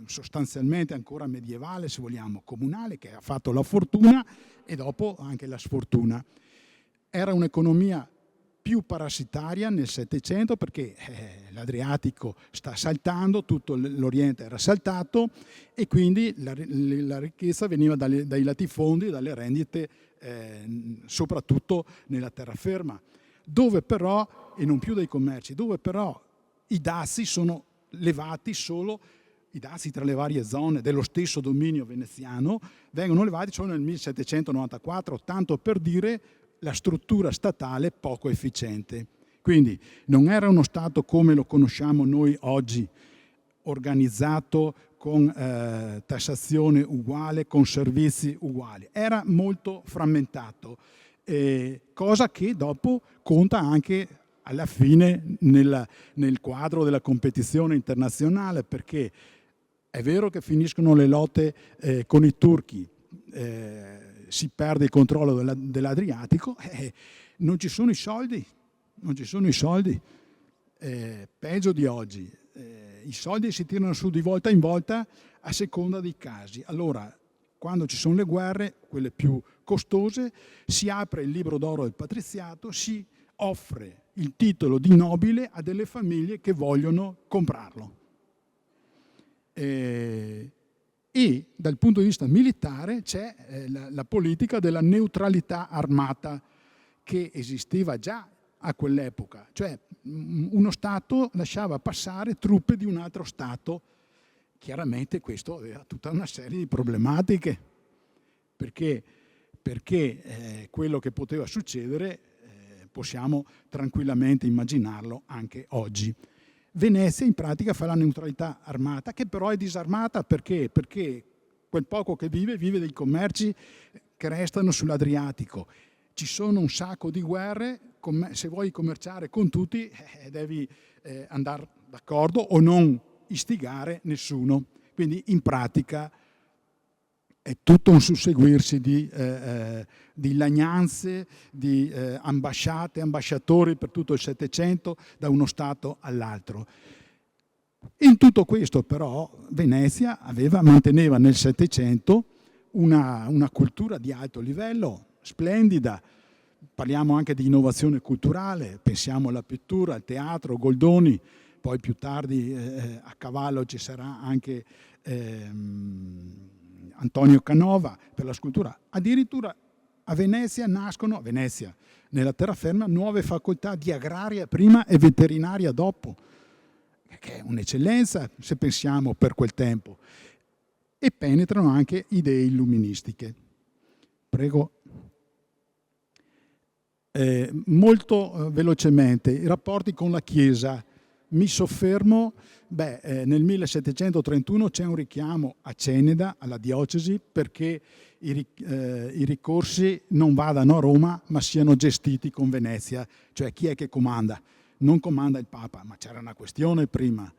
sostanzialmente ancora medievale, se vogliamo, comunale, che ha fatto la fortuna e dopo anche la sfortuna. Era un'economia più parassitaria nel Settecento perché l'Adriatico sta saltando, tutto l'Oriente era saltato e quindi la ricchezza veniva dai latifondi, dalle rendite, soprattutto nella terraferma, dove però, e non più dai commerci, dove però i dazi sono levati solo, i dazi tra le varie zone dello stesso dominio veneziano vengono levati solo nel 1794, tanto per dire la struttura statale poco efficiente. Quindi non era uno Stato come lo conosciamo noi oggi, organizzato con tassazione uguale, con servizi uguali. Era molto frammentato, cosa che dopo conta anche alla fine nel quadro della competizione internazionale, perché è vero che finiscono le lotte con i turchi, si perde il controllo dell'Adriatico, non ci sono i soldi, peggio di oggi. I soldi si tirano su di volta in volta a seconda dei casi. Allora, quando ci sono le guerre, quelle più costose, si apre il libro d'oro del patriziato, si offre il titolo di nobile a delle famiglie che vogliono comprarlo. E dal punto di vista militare c'è la politica della neutralità armata che esisteva già a quell'epoca, cioè uno Stato lasciava passare truppe di un altro Stato. Chiaramente questo aveva tutta una serie di problematiche, perché quello che poteva succedere possiamo tranquillamente immaginarlo anche oggi. Venezia in pratica fa la neutralità armata, che però è disarmata perché quel poco che vive dei commerci che restano sull'Adriatico. Ci sono un sacco di guerre, se vuoi commerciare con tutti devi andare d'accordo o non istigare nessuno. Quindi in pratica è tutto un susseguirsi di lagnanze, di ambasciate, ambasciatori per tutto il Settecento, da uno Stato all'altro. In tutto questo però Venezia manteneva nel Settecento una cultura di alto livello, splendida. Parliamo anche di innovazione culturale, pensiamo alla pittura, al teatro, Goldoni, poi più tardi a cavallo ci sarà anche Antonio Canova per la scultura. Addirittura a Venezia nascono, nella terraferma, nuove facoltà di agraria prima e veterinaria dopo, che è un'eccellenza se pensiamo per quel tempo. E penetrano anche idee illuministiche. Prego. Molto velocemente, i rapporti con la Chiesa. Mi soffermo, nel 1731 c'è un richiamo a Ceneda, alla diocesi, perché i ricorsi non vadano a Roma ma siano gestiti con Venezia, cioè chi è che comanda? Non comanda il Papa, ma c'era una questione prima,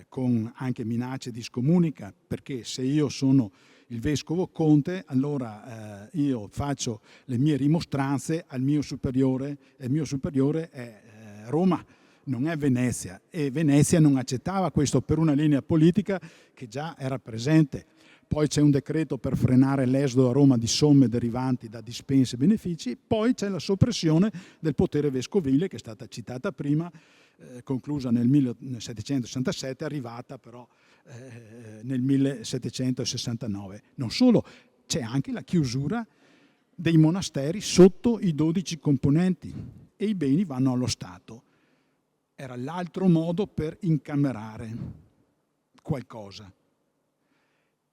con anche minacce di scomunica, perché se io sono il vescovo conte, allora io faccio le mie rimostranze al mio superiore, e il mio superiore è Roma, non è Venezia, e Venezia non accettava questo per una linea politica che già era presente. Poi c'è un decreto per frenare l'esodo a Roma di somme derivanti da dispense e benefici, poi c'è la soppressione del potere vescovile, che è stata citata prima, conclusa nel 1767, arrivata però nel 1769. Non solo, c'è anche la chiusura dei monasteri sotto i 12 componenti e i beni vanno allo Stato. Era l'altro modo per incamerare qualcosa.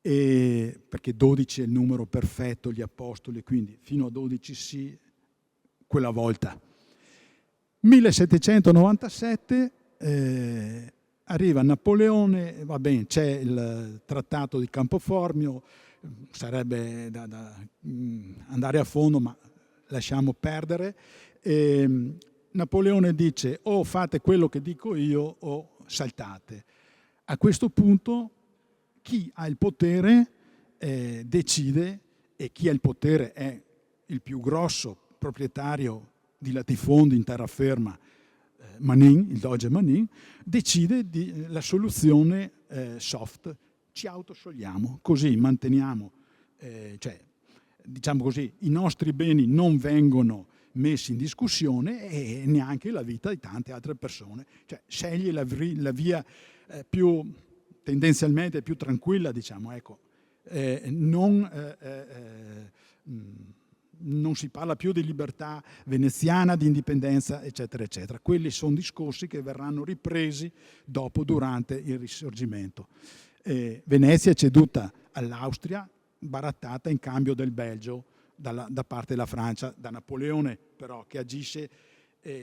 Perché 12 è il numero perfetto, gli apostoli, quindi fino a 12 sì, quella volta. 1797 arriva Napoleone, va bene, c'è il trattato di Campoformio, sarebbe da andare a fondo, ma lasciamo perdere. Napoleone dice o fate quello che dico io o saltate. A questo punto chi ha il potere decide, e chi ha il potere è il più grosso proprietario di latifondi in terraferma, Manin, il doge Manin, decide la soluzione soft. Ci autosciogliamo, così manteniamo, diciamo così, i nostri beni non vengono messi in discussione e neanche la vita di tante altre persone. Cioè sceglie la via più tendenzialmente più tranquilla, diciamo, ecco. Non si parla più di libertà veneziana, di indipendenza, eccetera, eccetera. Quelli sono discorsi che verranno ripresi dopo, durante il Risorgimento. Venezia è ceduta all'Austria, barattata in cambio del Belgio da parte della Francia, da Napoleone però, che agisce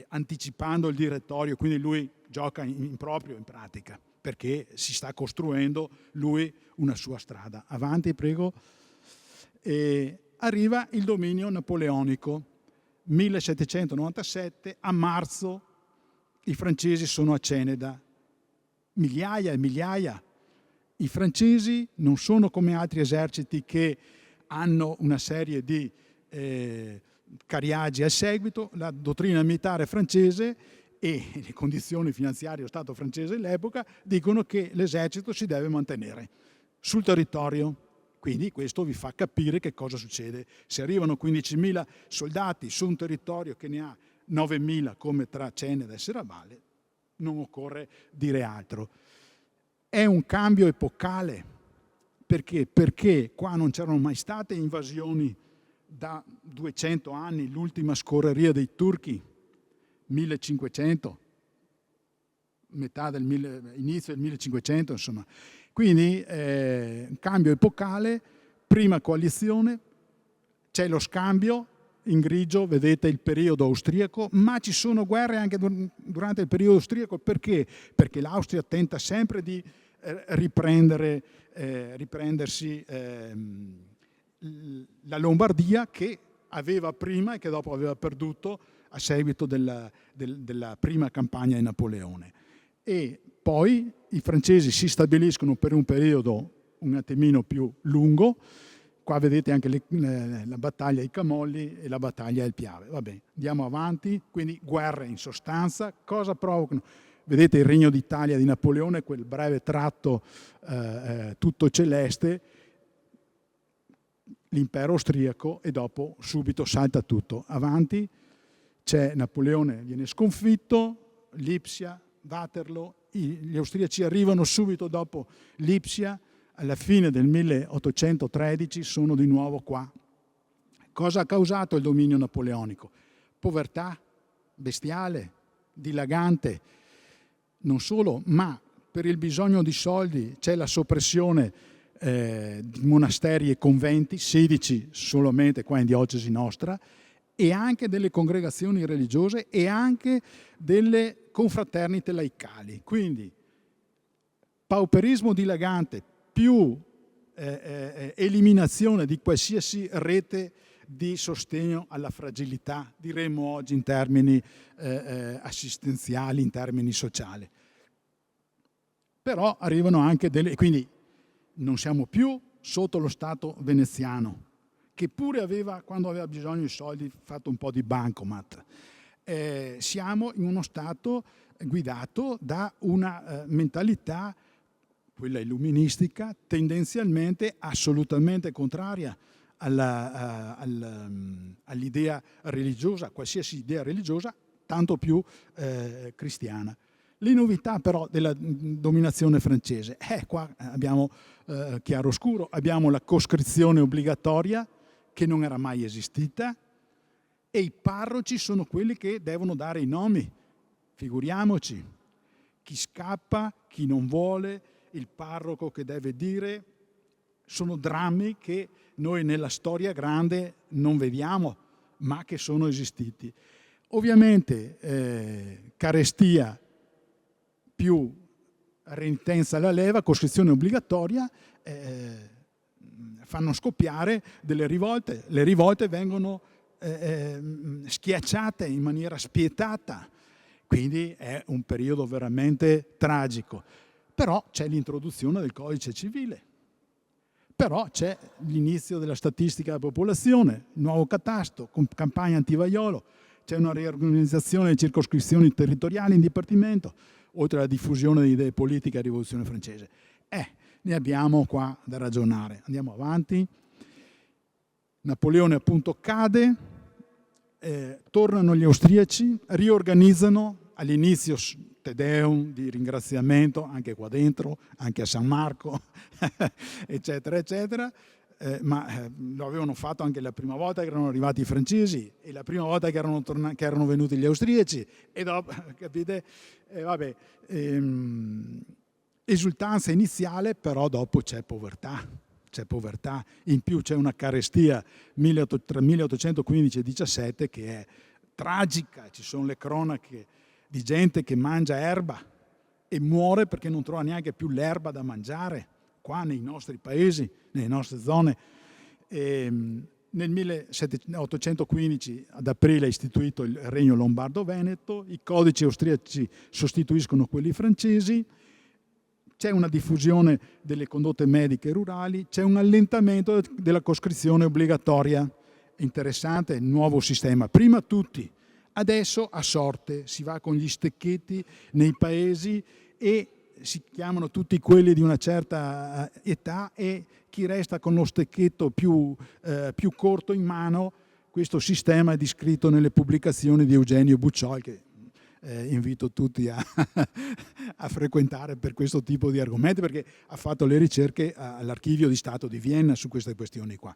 anticipando il direttorio, quindi lui gioca in proprio in pratica. perché si sta costruendo lui una sua strada. Avanti, prego. E arriva il dominio napoleonico. 1797, a marzo, i francesi sono a Ceneda. Migliaia e migliaia. I francesi non sono come altri eserciti che hanno una serie di cariagi al seguito. La dottrina militare francese e le condizioni finanziarie dello Stato francese all'epoca dicono che l'esercito si deve mantenere sul territorio. Quindi questo vi fa capire che cosa succede. Se arrivano 15.000 soldati su un territorio che ne ha 9.000 come tra Ceneda e Serravalle, non occorre dire altro. È un cambio epocale. Perché? Perché qua non c'erano mai state invasioni da 200 anni, l'ultima scorreria dei turchi, 1500, inizio del 1500, insomma. Quindi un cambio epocale, prima coalizione, c'è lo scambio, in grigio vedete il periodo austriaco, ma ci sono guerre anche durante il periodo austriaco. Perché? Perché l'Austria tenta sempre di riprendersi la Lombardia, che aveva prima e che dopo aveva perduto a seguito della prima campagna di Napoleone. E poi i francesi si stabiliscono per un periodo un attimino più lungo. Qua vedete anche la battaglia di Camolli e la battaglia del Piave. Vabbè, andiamo avanti. Quindi guerre in sostanza. Cosa provocano? Vedete il Regno d'Italia di Napoleone, quel breve tratto tutto celeste, l'impero austriaco, e dopo subito salta tutto. Avanti, c'è Napoleone, viene sconfitto, Lipsia, Waterloo, gli austriaci arrivano subito dopo Lipsia, alla fine del 1813 sono di nuovo qua. Cosa ha causato il dominio napoleonico? Povertà bestiale, dilagante. Non solo, ma per il bisogno di soldi c'è la soppressione di monasteri e conventi, 16 solamente qua in diocesi nostra, e anche delle congregazioni religiose e anche delle confraternite laicali. Quindi pauperismo dilagante più eliminazione di qualsiasi rete di sostegno alla fragilità, diremmo oggi in termini assistenziali, in termini sociali. Però arrivano anche quindi non siamo più sotto lo Stato veneziano, che pure aveva, quando aveva bisogno di soldi, fatto un po' di bancomat. Siamo in uno Stato guidato da una mentalità, quella illuministica, tendenzialmente assolutamente contraria all'idea religiosa, qualsiasi idea religiosa, tanto più cristiana. Le novità però della dominazione francese, qua abbiamo chiaroscuro, abbiamo la coscrizione obbligatoria che non era mai esistita, e i parroci sono quelli che devono dare i nomi. Figuriamoci, chi scappa, chi non vuole, il parroco che deve dire, sono drammi che noi nella storia grande non vediamo, ma che sono esistiti. Ovviamente carestia più renitenza alla leva, coscrizione obbligatoria, fanno scoppiare delle rivolte. Le rivolte vengono schiacciate in maniera spietata, quindi è un periodo veramente tragico. Però c'è l'introduzione del codice civile, però c'è l'inizio della statistica della popolazione, il nuovo catasto, campagna antivaiolo, c'è una riorganizzazione delle circoscrizioni territoriali in dipartimento, oltre alla diffusione di idee politiche a rivoluzione francese. Ne abbiamo qua da ragionare. Andiamo avanti. Napoleone appunto cade, tornano gli austriaci, riorganizzano all'inizio Te Deum di ringraziamento, anche qua dentro, anche a San Marco, eccetera, eccetera. Ma lo avevano fatto anche la prima volta che erano arrivati i francesi e la prima volta che erano venuti gli austriaci, e dopo, capite? Esultanza iniziale, però dopo c'è povertà, in più c'è una carestia tra 1815 e 17 che è tragica, ci sono le cronache di gente che mangia erba e muore perché non trova neanche più l'erba da mangiare qua nei nostri paesi, nelle nostre zone. Nel 1815 ad aprile è istituito il Regno Lombardo-Veneto, i codici austriaci sostituiscono quelli francesi, c'è una diffusione delle condotte mediche rurali, c'è un allentamento della coscrizione obbligatoria. Interessante il nuovo sistema, prima tutti, adesso a sorte, si va con gli stecchetti nei paesi e si chiamano tutti quelli di una certa età e chi resta con lo stecchetto più corto in mano. Questo sistema è descritto nelle pubblicazioni di Eugenio Bucciol, che invito tutti a frequentare per questo tipo di argomenti, perché ha fatto le ricerche all'Archivio di Stato di Vienna su queste questioni qua.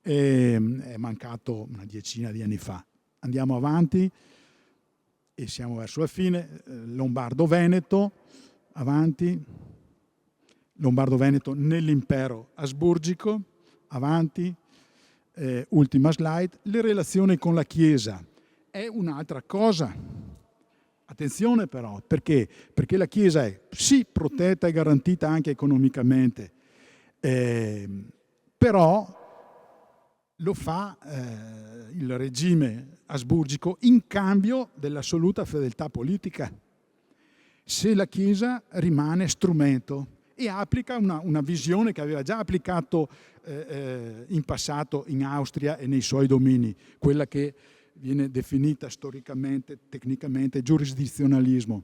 È mancato una decina di anni fa. Andiamo avanti e siamo verso la fine. Lombardo-Veneto, avanti. Lombardo-Veneto nell'impero asburgico, avanti. Ultima slide. Le relazioni con la Chiesa è un'altra cosa. Attenzione però, perché? Perché la Chiesa è sì protetta e garantita anche economicamente, però lo fa il regime asburgico in cambio dell'assoluta fedeltà politica. Se la Chiesa rimane strumento e applica una visione che aveva già applicato in passato in Austria e nei suoi domini, quella che viene definita storicamente, tecnicamente, giurisdizionalismo.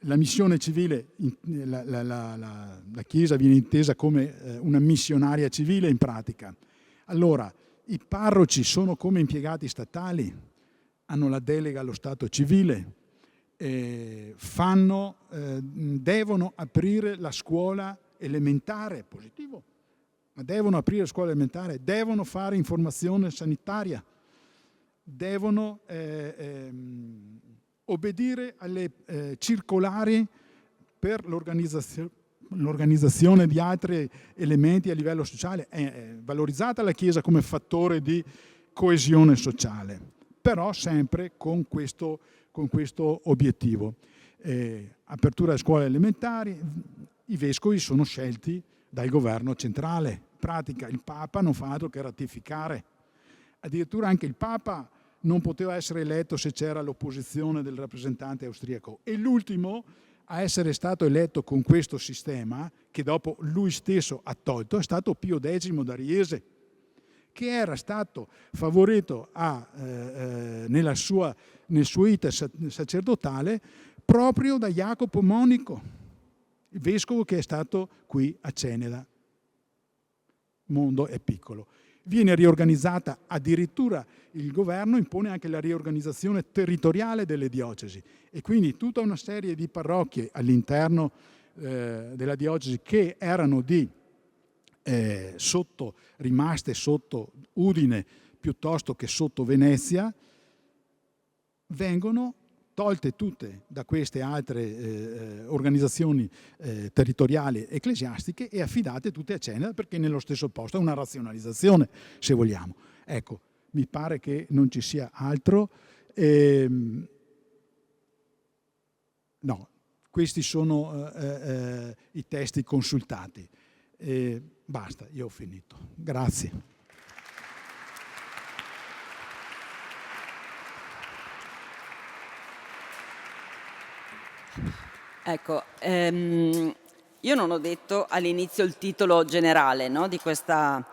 La missione civile, la Chiesa viene intesa come una missionaria civile in pratica. Allora, i parroci sono come impiegati statali, hanno la delega allo Stato civile, devono aprire la scuola elementare, positivo, ma devono aprire la scuola elementare, devono fare informazione sanitaria, devono obbedire alle circolari per l'organizzazione di altri elementi a livello sociale. È valorizzata la Chiesa come fattore di coesione sociale, però sempre con questo obiettivo. Apertura delle scuole elementari, i vescovi sono scelti dal governo centrale. In pratica il Papa non fa altro che ratificare. Addirittura anche il Papa non poteva essere eletto se c'era l'opposizione del rappresentante austriaco. E l'ultimo a essere stato eletto con questo sistema, che dopo lui stesso ha tolto, è stato Pio X d'Ariese, che era stato favorito nel suo iter sacerdotale proprio da Jacopo Monico, il vescovo che è stato qui a Ceneda. Il mondo è piccolo. Viene riorganizzata, addirittura il governo impone anche la riorganizzazione territoriale delle diocesi e quindi tutta una serie di parrocchie all'interno della diocesi che erano rimaste sotto Udine piuttosto che sotto Venezia vengono tolte tutte da queste altre organizzazioni territoriali ecclesiastiche e affidate tutte a Ceneda, perché nello stesso posto è una razionalizzazione, se vogliamo. Ecco, mi pare che non ci sia altro. No, questi sono i testi consultati. Basta, io ho finito. Grazie. Ecco, io non ho detto all'inizio il titolo generale, no, di questa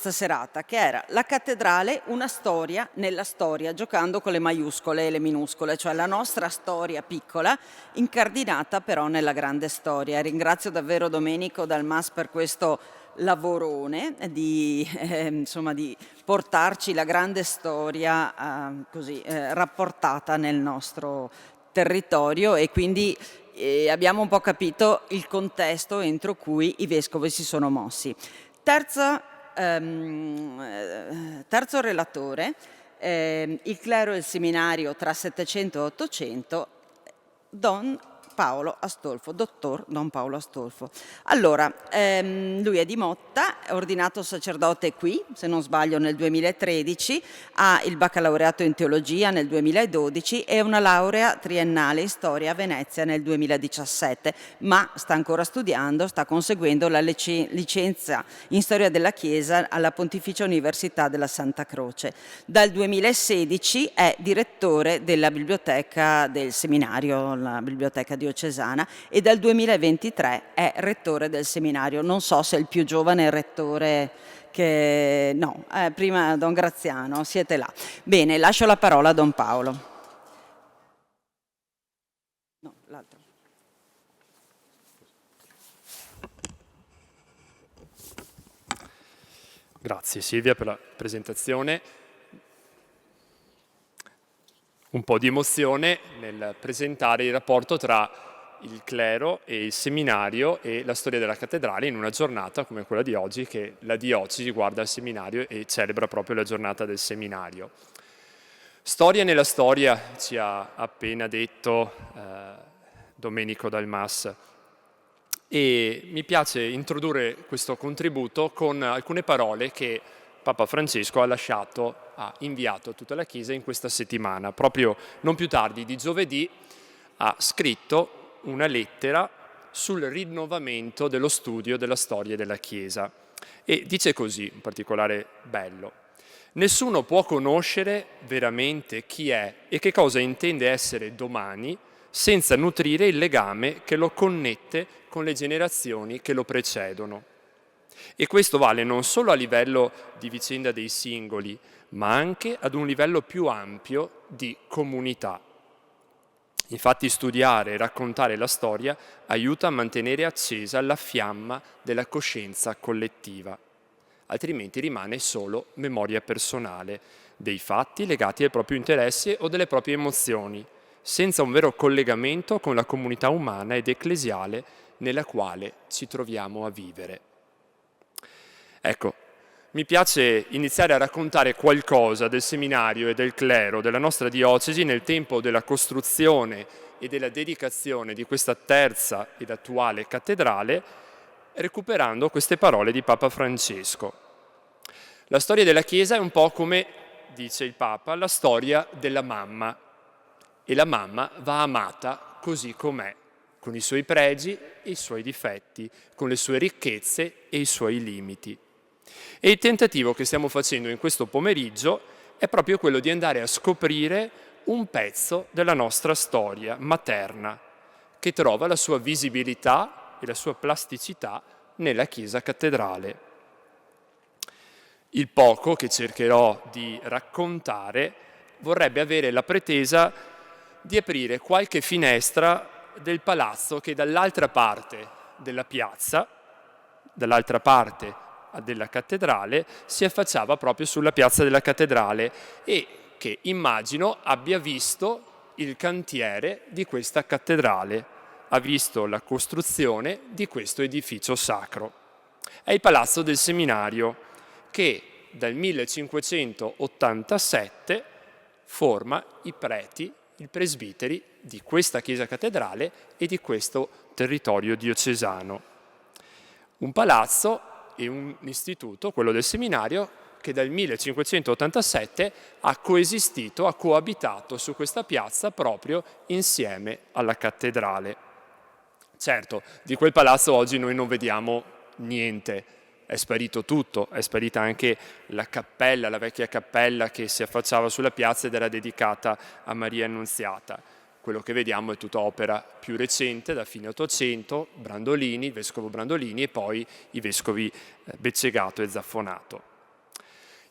serata, che era La cattedrale, una storia nella storia, giocando con le maiuscole e le minuscole, cioè la nostra storia piccola incardinata però nella grande storia. Ringrazio davvero Domenico Dalmas per questo lavorone di portarci la grande storia così rapportata nel nostro territorio, e quindi abbiamo un po' capito il contesto entro cui i vescovi si sono mossi. Terzo relatore, il clero e il seminario tra 700 e 800, Don Paolo Astolfo, dottor Don Paolo Astolfo. Allora, lui è di Motta, è ordinato sacerdote qui, se non sbaglio nel 2013, ha il baccalaureato in teologia nel 2012 e una laurea triennale in storia a Venezia nel 2017, ma sta ancora studiando, sta conseguendo la licenza in storia della Chiesa alla Pontificia Università della Santa Croce. Dal 2016 è direttore della biblioteca del seminario, la biblioteca diocesana, e dal 2023 è rettore del seminario. Non so se è il più giovane rettore che... no, prima Don Graziano, siete là. Bene, lascio la parola a Don Paolo. No, l'altro. Grazie Silvia per la presentazione. Un po' di emozione nel presentare il rapporto tra il clero e il seminario e la storia della cattedrale in una giornata come quella di oggi, che la diocesi guarda al seminario e celebra proprio la giornata del seminario. Storia nella storia, ci ha appena detto Domenico Dalmas. E mi piace introdurre questo contributo con alcune parole che Papa Francesco ha inviato a tutta la Chiesa in questa settimana. Proprio non più tardi di giovedì ha scritto una lettera sul rinnovamento dello studio della storia della Chiesa. E dice così, in particolare bello: nessuno può conoscere veramente chi è e che cosa intende essere domani senza nutrire il legame che lo connette con le generazioni che lo precedono. E questo vale non solo a livello di vicenda dei singoli, ma anche ad un livello più ampio di comunità. Infatti studiare e raccontare la storia aiuta a mantenere accesa la fiamma della coscienza collettiva, altrimenti rimane solo memoria personale dei fatti legati ai propri interessi o delle proprie emozioni, senza un vero collegamento con la comunità umana ed ecclesiale nella quale ci troviamo a vivere. Ecco, mi piace iniziare a raccontare qualcosa del seminario e del clero della nostra diocesi nel tempo della costruzione e della dedicazione di questa terza ed attuale cattedrale, recuperando queste parole di Papa Francesco. La storia della Chiesa è un po' come, dice il Papa, la storia della mamma. E la mamma va amata così com'è, con i suoi pregi e i suoi difetti, con le sue ricchezze e i suoi limiti. E il tentativo che stiamo facendo in questo pomeriggio è proprio quello di andare a scoprire un pezzo della nostra storia materna, che trova la sua visibilità e la sua plasticità nella Chiesa cattedrale. Il poco che cercherò di raccontare vorrebbe avere la pretesa di aprire qualche finestra del palazzo che dall'altra parte della piazza, dall'altra parte della cattedrale, si affacciava proprio sulla piazza della cattedrale e che immagino abbia visto il cantiere di questa cattedrale, ha visto la costruzione di questo edificio sacro. È il palazzo del seminario che dal 1587 forma i preti, i presbiteri di questa chiesa cattedrale e di questo territorio diocesano. Un palazzo e un istituto, quello del seminario, che dal 1587 ha coesistito, ha coabitato su questa piazza proprio insieme alla cattedrale. Certo, di quel palazzo oggi noi non vediamo niente, è sparito tutto, è sparita anche la cappella, la vecchia cappella che si affacciava sulla piazza ed era dedicata a Maria Annunziata. Quello che vediamo è tutta opera più recente, da fine Ottocento, Brandolini, il vescovo Brandolini e poi i vescovi Beccegato e Zaffonato.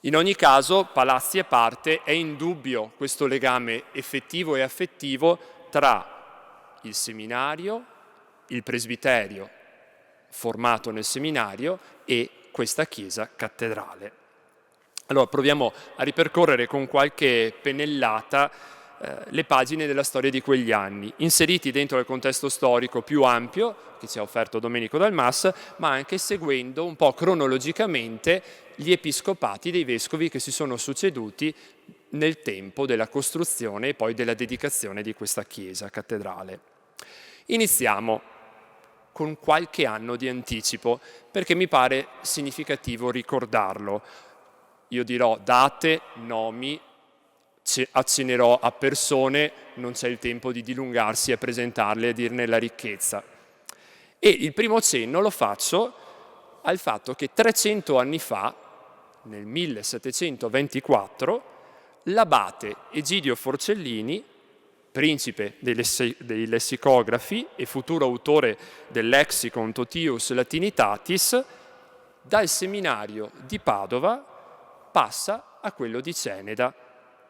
In ogni caso, palazzi a parte, è indubbio questo legame effettivo e affettivo tra il seminario, il presbiterio formato nel seminario e questa chiesa cattedrale. Allora proviamo a ripercorrere con qualche pennellata le pagine della storia di quegli anni, inseriti dentro il contesto storico più ampio che ci ha offerto Domenico Dalmas, ma anche seguendo un po' cronologicamente gli episcopati dei vescovi che si sono succeduti nel tempo della costruzione e poi della dedicazione di questa chiesa cattedrale. Iniziamo con qualche anno di anticipo, perché mi pare significativo ricordarlo. Io dirò date, nomi, accennerò a persone, non c'è il tempo di dilungarsi a presentarle e dirne la ricchezza. E il primo cenno lo faccio al fatto che 300 anni fa, nel 1724, l'abate Egidio Forcellini, principe dei lessicografi e futuro autore del Lexicon Totius Latinitatis, dal seminario di Padova passa a quello di Ceneda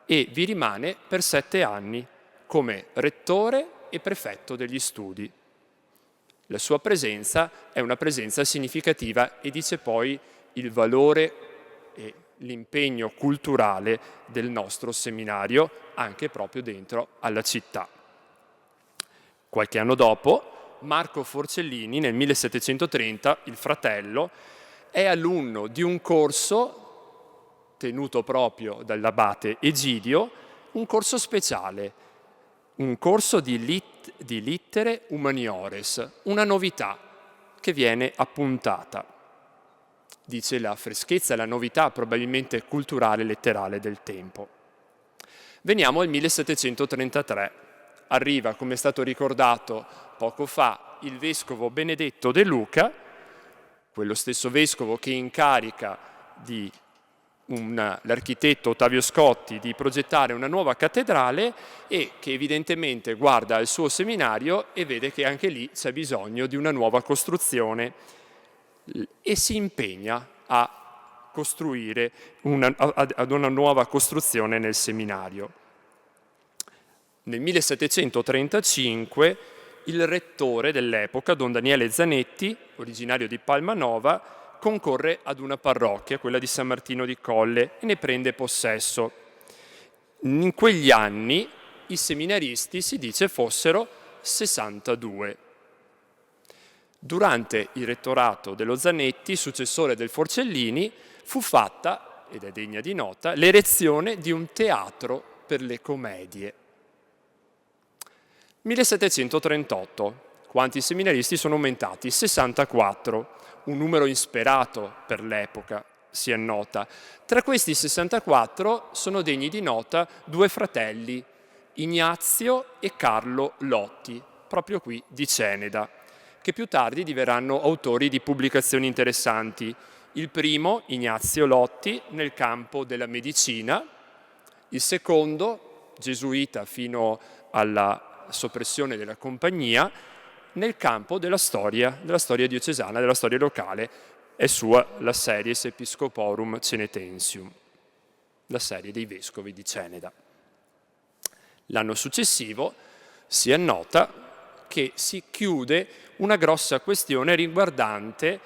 e vi rimane per 7 anni come rettore e prefetto degli studi. La sua presenza è una presenza significativa e dice poi il valore e l'impegno culturale del nostro seminario anche proprio dentro alla città. Qualche anno dopo, Marco Forcellini, nel 1730, il fratello, è alunno di un corso tenuto proprio dall'abate Egidio, un corso speciale, un corso di littere humaniores, una novità che viene appuntata. Dice la freschezza e la novità probabilmente culturale e letterale del tempo. Veniamo al 1733. Arriva, come è stato ricordato poco fa, il vescovo Benedetto De Luca, quello stesso vescovo che incarica l'architetto Ottavio Scotti di progettare una nuova cattedrale e che evidentemente guarda al suo seminario e vede che anche lì c'è bisogno di una nuova costruzione e si impegna a costruire ad una nuova costruzione nel seminario. Nel 1735 il rettore dell'epoca, Don Daniele Zanetti, originario di Palmanova, concorre ad una parrocchia, quella di San Martino di Colle, e ne prende possesso. In quegli anni i seminaristi si dice fossero 62. Durante il rettorato dello Zanetti, successore del Forcellini, fu fatta, ed è degna di nota, l'erezione di un teatro per le commedie. 1738. Quanti seminaristi sono aumentati? 64. Un numero insperato per l'epoca, si annota. Tra questi 64 sono degni di nota 2 fratelli, Ignazio e Carlo Lotti, proprio qui di Ceneda, che più tardi diverranno autori di pubblicazioni interessanti. Il primo, Ignazio Lotti, nel campo della medicina, il secondo, gesuita fino alla soppressione della compagnia, nel campo della storia diocesana, della storia locale. È sua la Series Episcoporum Cenetensium, la serie dei vescovi di Ceneda. L'anno successivo si annota che si chiude una grossa questione riguardante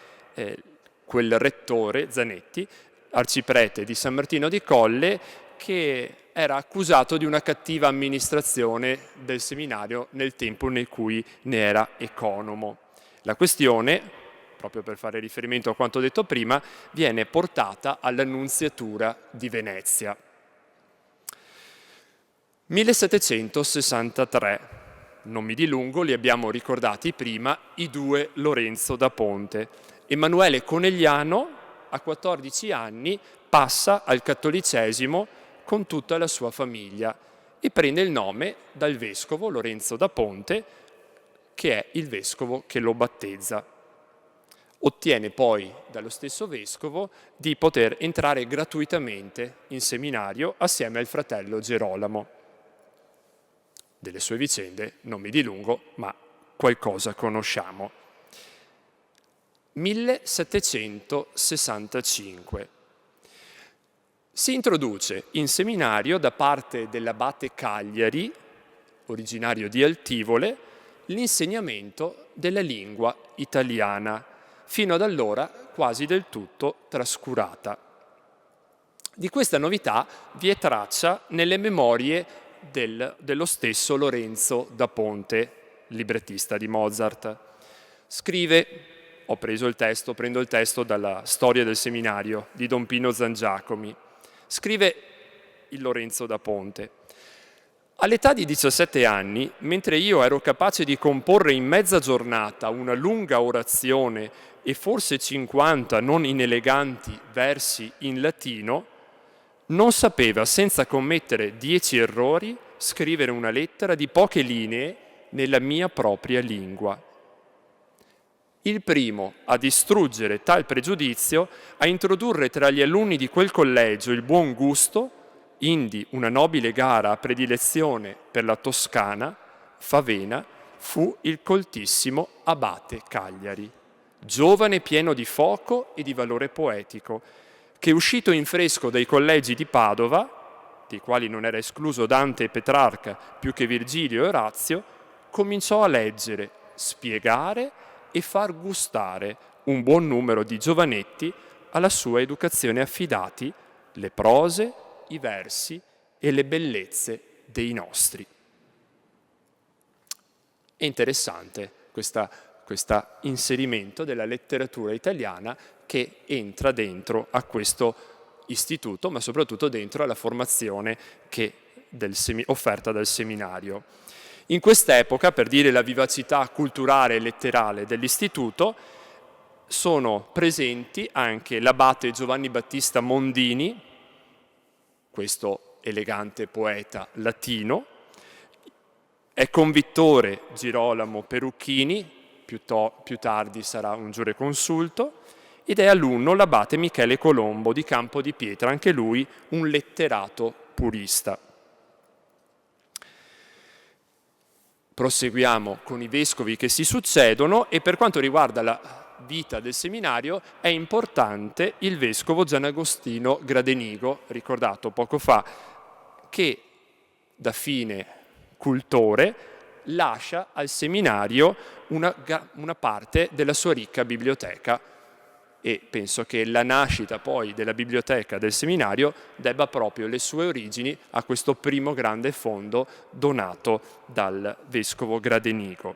quel rettore Zanetti, arciprete di San Martino di Colle, che era accusato di una cattiva amministrazione del seminario nel tempo in cui ne era economo. La questione, proprio per fare riferimento a quanto detto prima, viene portata all'Annunziatura di Venezia. 1763. Non mi dilungo, li abbiamo ricordati prima, i 2 Lorenzo da Ponte. Emanuele Conegliano, a 14 anni, passa al cattolicesimo con tutta la sua famiglia e prende il nome dal vescovo Lorenzo da Ponte, che è il vescovo che lo battezza. Ottiene poi dallo stesso vescovo di poter entrare gratuitamente in seminario assieme al fratello Gerolamo. Delle sue vicende non mi dilungo, ma qualcosa conosciamo. 1765. Si introduce in seminario da parte dell'abate Cagliari, originario di Altivole, l'insegnamento della lingua italiana, fino ad allora quasi del tutto trascurata. Di questa novità vi è traccia nelle memorie dello stesso Lorenzo da Ponte, librettista di Mozart. Scrive, prendo il testo dalla Storia del seminario di Don Pino Zangiacomi. Scrive il Lorenzo da Ponte: All'età di 17 anni, mentre io ero capace di comporre in mezza giornata una lunga orazione e forse 50 non ineleganti versi in latino, non sapeva, senza commettere 10 errori, scrivere una lettera di poche linee nella mia propria lingua. Il primo a distruggere tal pregiudizio, a introdurre tra gli alunni di quel collegio il buon gusto, indi una nobile gara a predilezione per la Toscana, Favena, fu il coltissimo abate Cagliari, giovane pieno di foco e di valore poetico, che uscito in fresco dai collegi di Padova, dei quali non era escluso Dante e Petrarca più che Virgilio e Orazio, cominciò a leggere, spiegare e far gustare un buon numero di giovanetti alla sua educazione affidati le prose, i versi e le bellezze dei nostri. È interessante questo inserimento della letteratura italiana che entra dentro a questo istituto, ma soprattutto dentro alla formazione offerta dal seminario. In quest'epoca, per dire la vivacità culturale e letterale dell'istituto, sono presenti anche l'abate Giovanni Battista Mondini, questo elegante poeta latino, è convittore Girolamo Perucchini, più tardi sarà un giureconsulto, ed è alunno l'abate Michele Colombo di Campo di Pietra, anche lui un letterato purista. Proseguiamo con i vescovi che si succedono e per quanto riguarda la vita del seminario è importante il vescovo Gianagostino Gradenigo, ricordato poco fa, che da fine cultore lascia al seminario una parte della sua ricca biblioteca e penso che la nascita poi della biblioteca del seminario debba proprio le sue origini a questo primo grande fondo donato dal vescovo Gradenigo.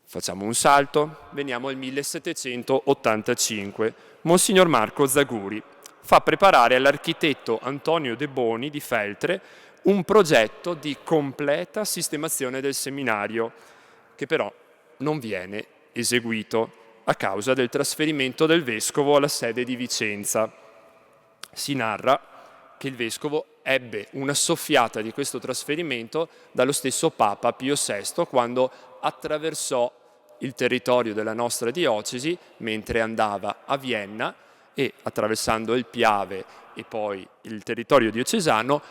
Facciamo un salto, veniamo al 1785. Monsignor Marco Zaguri fa preparare all'architetto Antonio De Boni di Feltre un progetto di completa sistemazione del seminario, che però non viene eseguito a causa del trasferimento del vescovo alla sede di Vicenza. Si narra che il vescovo ebbe una soffiata di questo trasferimento dallo stesso Papa Pio VI quando attraversò il territorio della nostra diocesi mentre andava a Vienna e attraversando il Piave e poi il territorio diocesano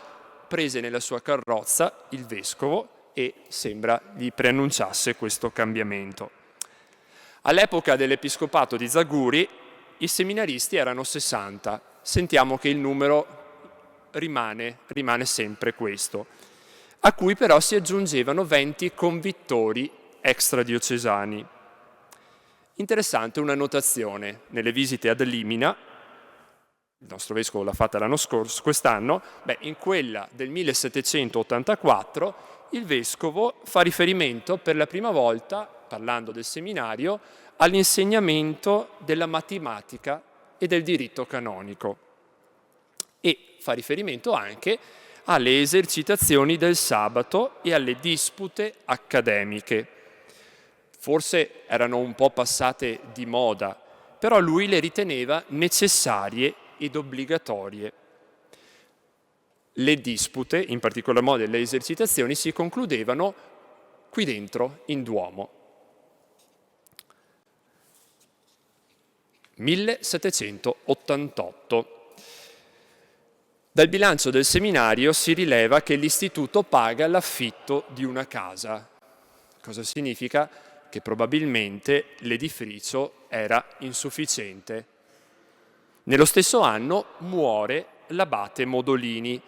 prese nella sua carrozza il vescovo e sembra gli preannunciasse questo cambiamento. All'epoca dell'episcopato di Zaguri i seminaristi erano 60, sentiamo che il numero rimane sempre questo, a cui però si aggiungevano 20 convittori extradiocesani. Interessante una notazione nelle visite ad Limina, il nostro vescovo l'ha fatta l'anno scorso, quest'anno, in quella del 1784 il vescovo fa riferimento per la prima volta, parlando del seminario, all'insegnamento della matematica e del diritto canonico e fa riferimento anche alle esercitazioni del sabato e alle dispute accademiche. Forse erano un po' passate di moda, però lui le riteneva necessarie ed obbligatorie. Le dispute, in particolar modo le esercitazioni, si concludevano qui dentro in Duomo. 1788. Dal bilancio del seminario si rileva che l'istituto paga l'affitto di una casa. Cosa significa? Che probabilmente l'edificio era insufficiente. Nello stesso anno muore l'abate Modolini,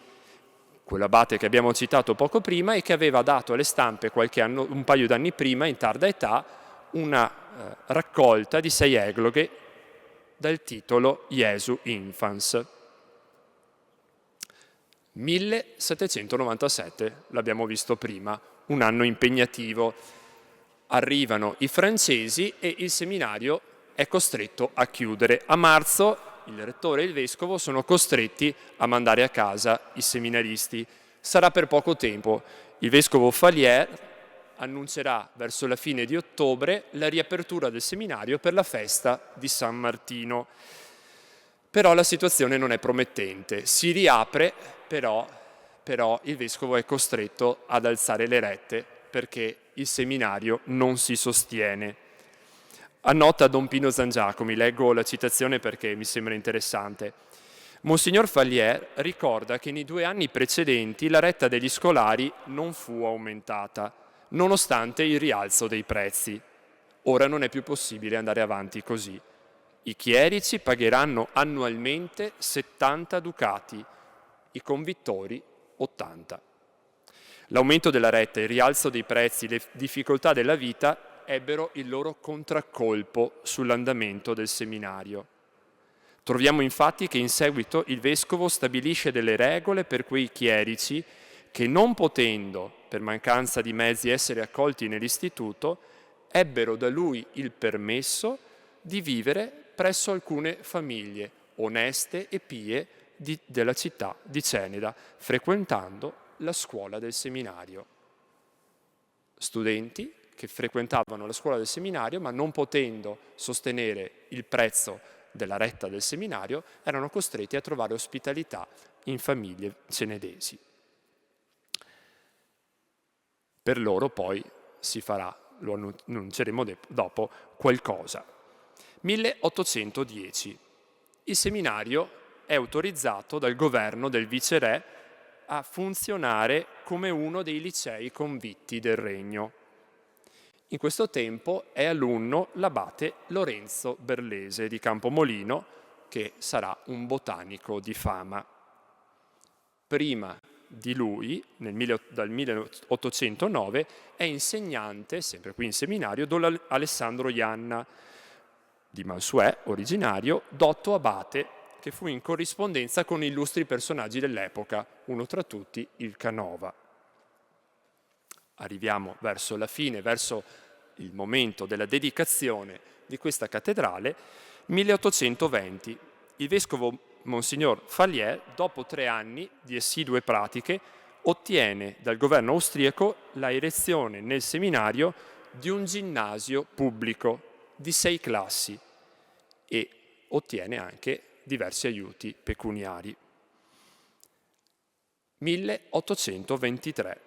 quell'abate che abbiamo citato poco prima e che aveva dato alle stampe un paio d'anni prima, in tarda età, una raccolta di 6 egloghe dal titolo Jesu Infans. 1797, l'abbiamo visto prima, un anno impegnativo. Arrivano i francesi e il seminario è costretto a chiudere. A marzo il rettore e il vescovo sono costretti a mandare a casa i seminaristi. Sarà per poco tempo. Il vescovo Fallier annuncerà verso la fine di ottobre la riapertura del seminario per la festa di San Martino. Però la situazione non è promettente. Si riapre, però il vescovo è costretto ad alzare le rette perché il seminario non si sostiene. Annota Don Pino Zangiacomi, leggo la citazione perché mi sembra interessante. Monsignor Fallier ricorda che nei 2 anni precedenti la retta degli scolari non fu aumentata, nonostante il rialzo dei prezzi. Ora non è più possibile andare avanti così. I chierici pagheranno annualmente 70 ducati, i convittori 80. L'aumento della retta, il rialzo dei prezzi, le difficoltà della vita ebbero il loro contraccolpo sull'andamento del seminario. Troviamo infatti che in seguito il vescovo stabilisce delle regole per quei chierici che, non potendo per mancanza di mezzi essere accolti nell'istituto, ebbero da lui il permesso di vivere presso alcune famiglie oneste e pie della città di Ceneda, frequentando la scuola del seminario. Studenti che frequentavano la scuola del seminario, ma non potendo sostenere il prezzo della retta del seminario, erano costretti a trovare ospitalità in famiglie cenedesi. Per loro poi si farà, lo annunceremo dopo, qualcosa. 1810. Il seminario è autorizzato dal governo del viceré a funzionare come uno dei licei convitti del regno. In questo tempo è alunno l'abate Lorenzo Berlese di Campomolino, che sarà un botanico di fama. Prima di lui, dal 1809, è insegnante, sempre qui in seminario, Don Alessandro Ianna di Mansuè, originario, dotto abate, che fu in corrispondenza con illustri personaggi dell'epoca, uno tra tutti il Canova. Arriviamo verso la fine, verso il momento della dedicazione di questa cattedrale, 1820. Il vescovo Monsignor Fallier, dopo 3 anni di essidue pratiche, ottiene dal governo austriaco la erezione nel seminario di un ginnasio pubblico di 6 classi e ottiene anche diversi aiuti pecuniari. 1823.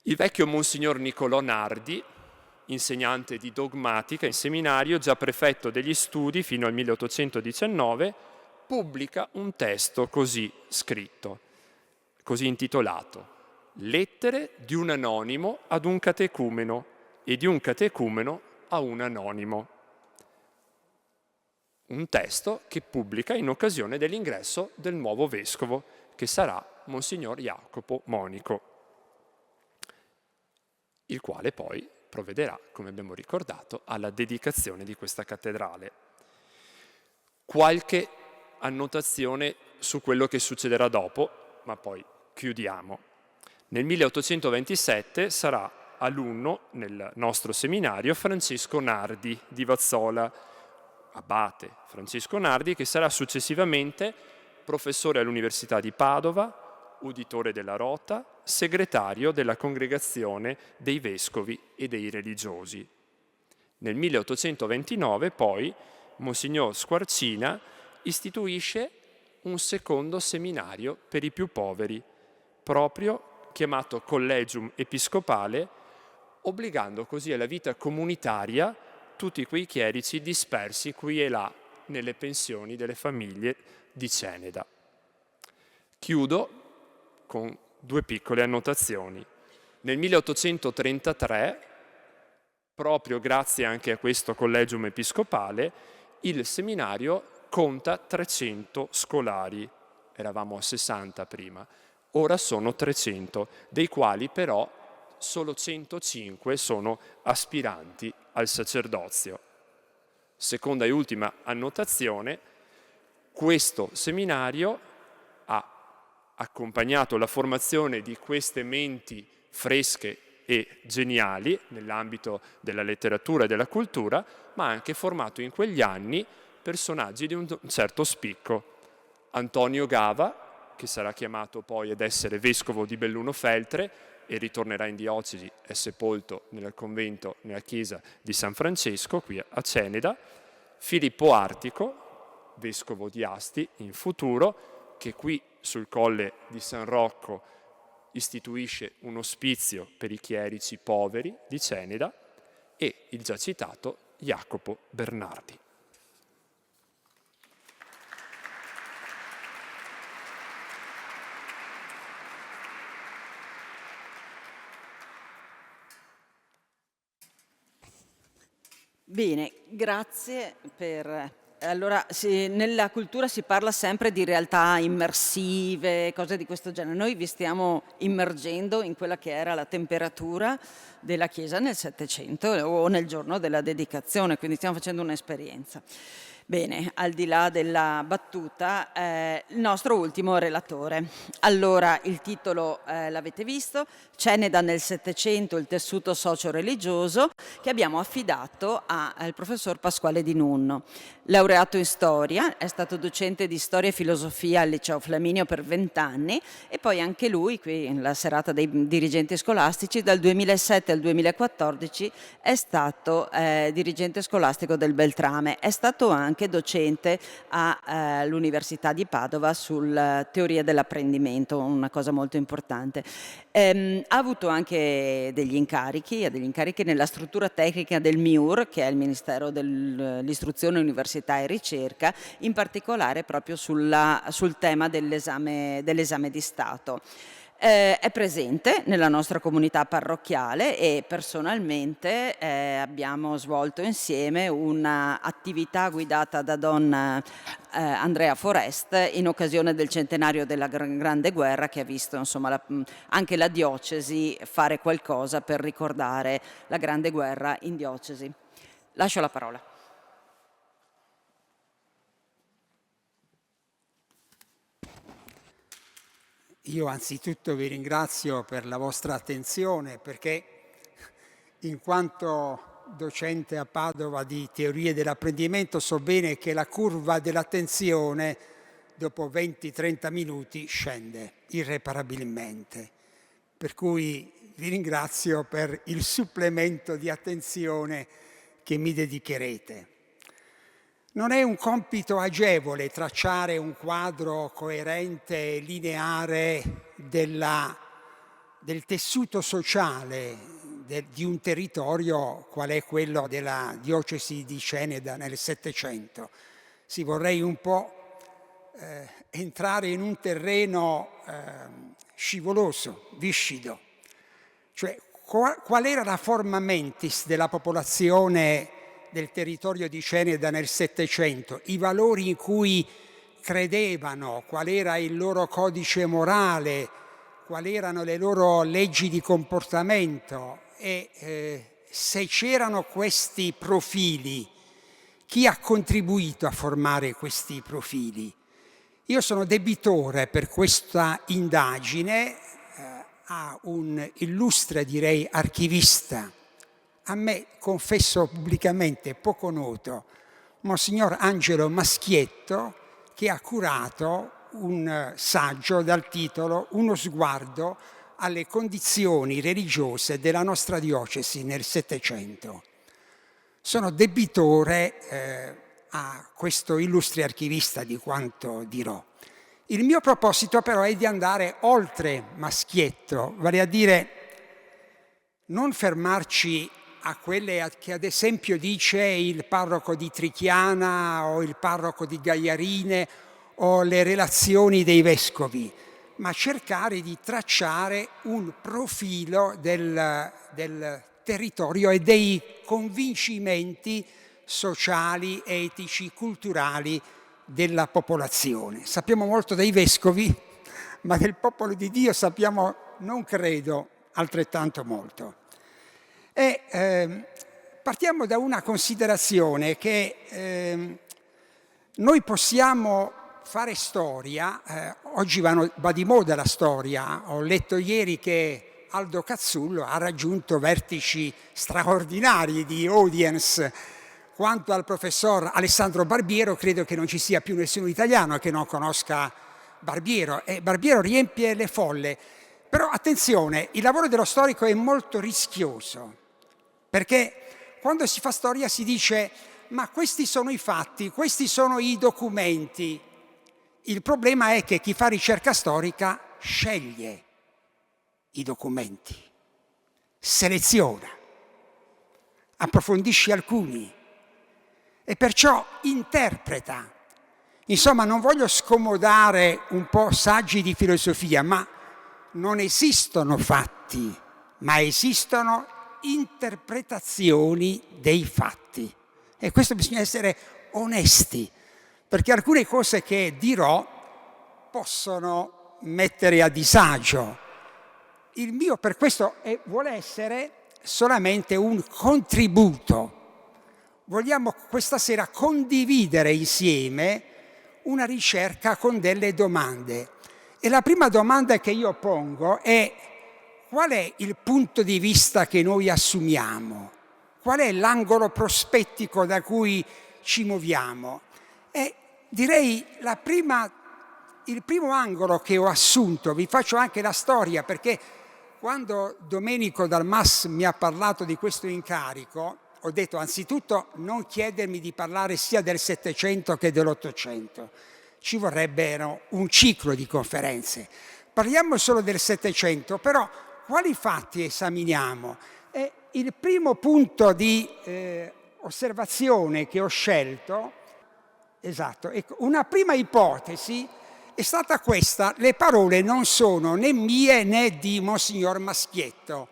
Il vecchio Monsignor Niccolò Nardi, insegnante di dogmatica in seminario, già prefetto degli studi fino al 1819, pubblica un testo così scritto, così intitolato: Lettere di un anonimo ad un catecumeno e di un catecumeno a un anonimo. Un testo che pubblica in occasione dell'ingresso del nuovo vescovo, che sarà Monsignor Jacopo Monico, il quale poi provvederà, come abbiamo ricordato, alla dedicazione di questa cattedrale. Qualche annotazione su quello che succederà dopo, ma poi chiudiamo. Nel 1827 sarà alunno nel nostro seminario Francesco Nardi di Vazzola, abate Francesco Nardi, che sarà successivamente professore all'Università di Padova, uditore della Rota, segretario della Congregazione dei Vescovi e dei Religiosi. Nel 1829 poi Monsignor Squarcina istituisce un secondo seminario per i più poveri, proprio chiamato Collegium Episcopale, obbligando così alla vita comunitaria tutti quei chierici dispersi qui e là nelle pensioni delle famiglie di Ceneda. Chiudo con 2 piccole annotazioni. Nel 1833, proprio grazie anche a questo Collegium Episcopale, il seminario conta 300 scolari. Eravamo a 60 prima, ora sono 300, dei quali però solo 105 sono aspiranti al sacerdozio. Seconda e ultima annotazione: questo seminario ha accompagnato la formazione di queste menti fresche e geniali nell'ambito della letteratura e della cultura, ma ha anche formato in quegli anni personaggi di un certo spicco. Antonio Gava, che sarà chiamato poi ad essere vescovo di Belluno Feltre e ritornerà in diocesi, è sepolto nel convento, nella chiesa di San Francesco, qui a Ceneda. Filippo Artico, vescovo di Asti in futuro, che qui sul colle di San Rocco istituisce un ospizio per i chierici poveri di Ceneda, e il già citato Jacopo Bernardi. Bene, grazie per... Allora, nella cultura si parla sempre di realtà immersive, cose di questo genere. Noi vi stiamo immergendo in quella che era la temperatura della Chiesa nel Settecento o nel giorno della dedicazione, quindi stiamo facendo un'esperienza. Bene, al di là della battuta, il nostro ultimo relatore. Allora, il titolo l'avete visto, Ceneda nel Settecento, il tessuto socio-religioso, che abbiamo affidato al professor Pasquale Di Nunno. Laureato in storia, è stato docente di storia e filosofia al Liceo Flaminio per 20 anni e poi anche lui, qui nella serata dei dirigenti scolastici, dal 2007 al 2014 è stato dirigente scolastico del Beltrame. È stato anche docente all'Università di Padova sulla teoria dell'apprendimento, una cosa molto importante. Ha avuto anche degli incarichi nella struttura tecnica del MIUR, che è il Ministero dell'Istruzione, Università e Ricerca, in particolare proprio sul tema dell'esame di Stato. È presente nella nostra comunità parrocchiale e personalmente abbiamo svolto insieme un'attività guidata da Don Andrea Forest in occasione del centenario della Grande Guerra, che ha visto insomma anche la diocesi fare qualcosa per ricordare la Grande Guerra in diocesi. Lascio la parola. Io anzitutto vi ringrazio per la vostra attenzione, perché in quanto docente a Padova di teorie dell'apprendimento so bene che la curva dell'attenzione dopo 20-30 minuti scende irreparabilmente. Per cui vi ringrazio per il supplemento di attenzione che mi dedicherete. Non è un compito agevole tracciare un quadro coerente e lineare del tessuto sociale di un territorio qual è quello della diocesi di Ceneda nel Settecento. Si vorrei un po' entrare in un terreno scivoloso, viscido. Cioè, qual era la forma mentis della popolazione del territorio di Ceneda nel Settecento, i valori in cui credevano, qual era il loro codice morale, quali erano le loro leggi di comportamento e se c'erano questi profili, chi ha contribuito a formare questi profili. Io sono debitore per questa indagine a un illustre, direi, archivista, a me, confesso pubblicamente, poco noto, Monsignor Angelo Maschietto, che ha curato un saggio dal titolo Uno sguardo alle condizioni religiose della nostra diocesi nel Settecento. Sono debitore a questo illustre archivista di quanto dirò. Il mio proposito però è di andare oltre Maschietto, vale a dire non fermarci a quelle che ad esempio dice il parroco di Trichiana o il parroco di Gaiarine o le relazioni dei vescovi, ma cercare di tracciare un profilo del territorio e dei convincimenti sociali, etici, culturali della popolazione. Sappiamo molto dei vescovi, ma del popolo di Dio sappiamo, non credo, altrettanto molto. Partiamo da una considerazione che noi possiamo fare storia, oggi va di moda la storia, ho letto ieri che Aldo Cazzullo ha raggiunto vertici straordinari di audience. Quanto al professor Alessandro Barbiero, credo che non ci sia più nessuno italiano che non conosca Barbiero, e Barbiero riempie le folle. Però attenzione, il lavoro dello storico è molto rischioso, perché quando si fa storia si dice ma questi sono i fatti, questi sono i documenti. Il problema è che chi fa ricerca storica sceglie i documenti, seleziona, approfondisce alcuni e perciò interpreta. Insomma, non voglio scomodare un po' saggi di filosofia, ma non esistono fatti, ma esistono interpretazioni dei fatti. E questo bisogna essere onesti, perché alcune cose che dirò possono mettere a disagio. Il mio per questo vuole essere solamente un contributo. Vogliamo questa sera condividere insieme una ricerca con delle domande. E la prima domanda che io pongo è: qual è il punto di vista che noi assumiamo? Qual è l'angolo prospettico da cui ci muoviamo? E direi il primo angolo che ho assunto, vi faccio anche la storia, perché quando Domenico Dal Mas mi ha parlato di questo incarico, ho detto anzitutto non chiedermi di parlare sia del Settecento che dell'Ottocento, ci vorrebbero un ciclo di conferenze. Parliamo solo del Settecento, però quali fatti esaminiamo? Il primo punto di osservazione che ho scelto, esatto, ecco, una prima ipotesi è stata questa: le parole non sono né mie né di Monsignor Maschietto,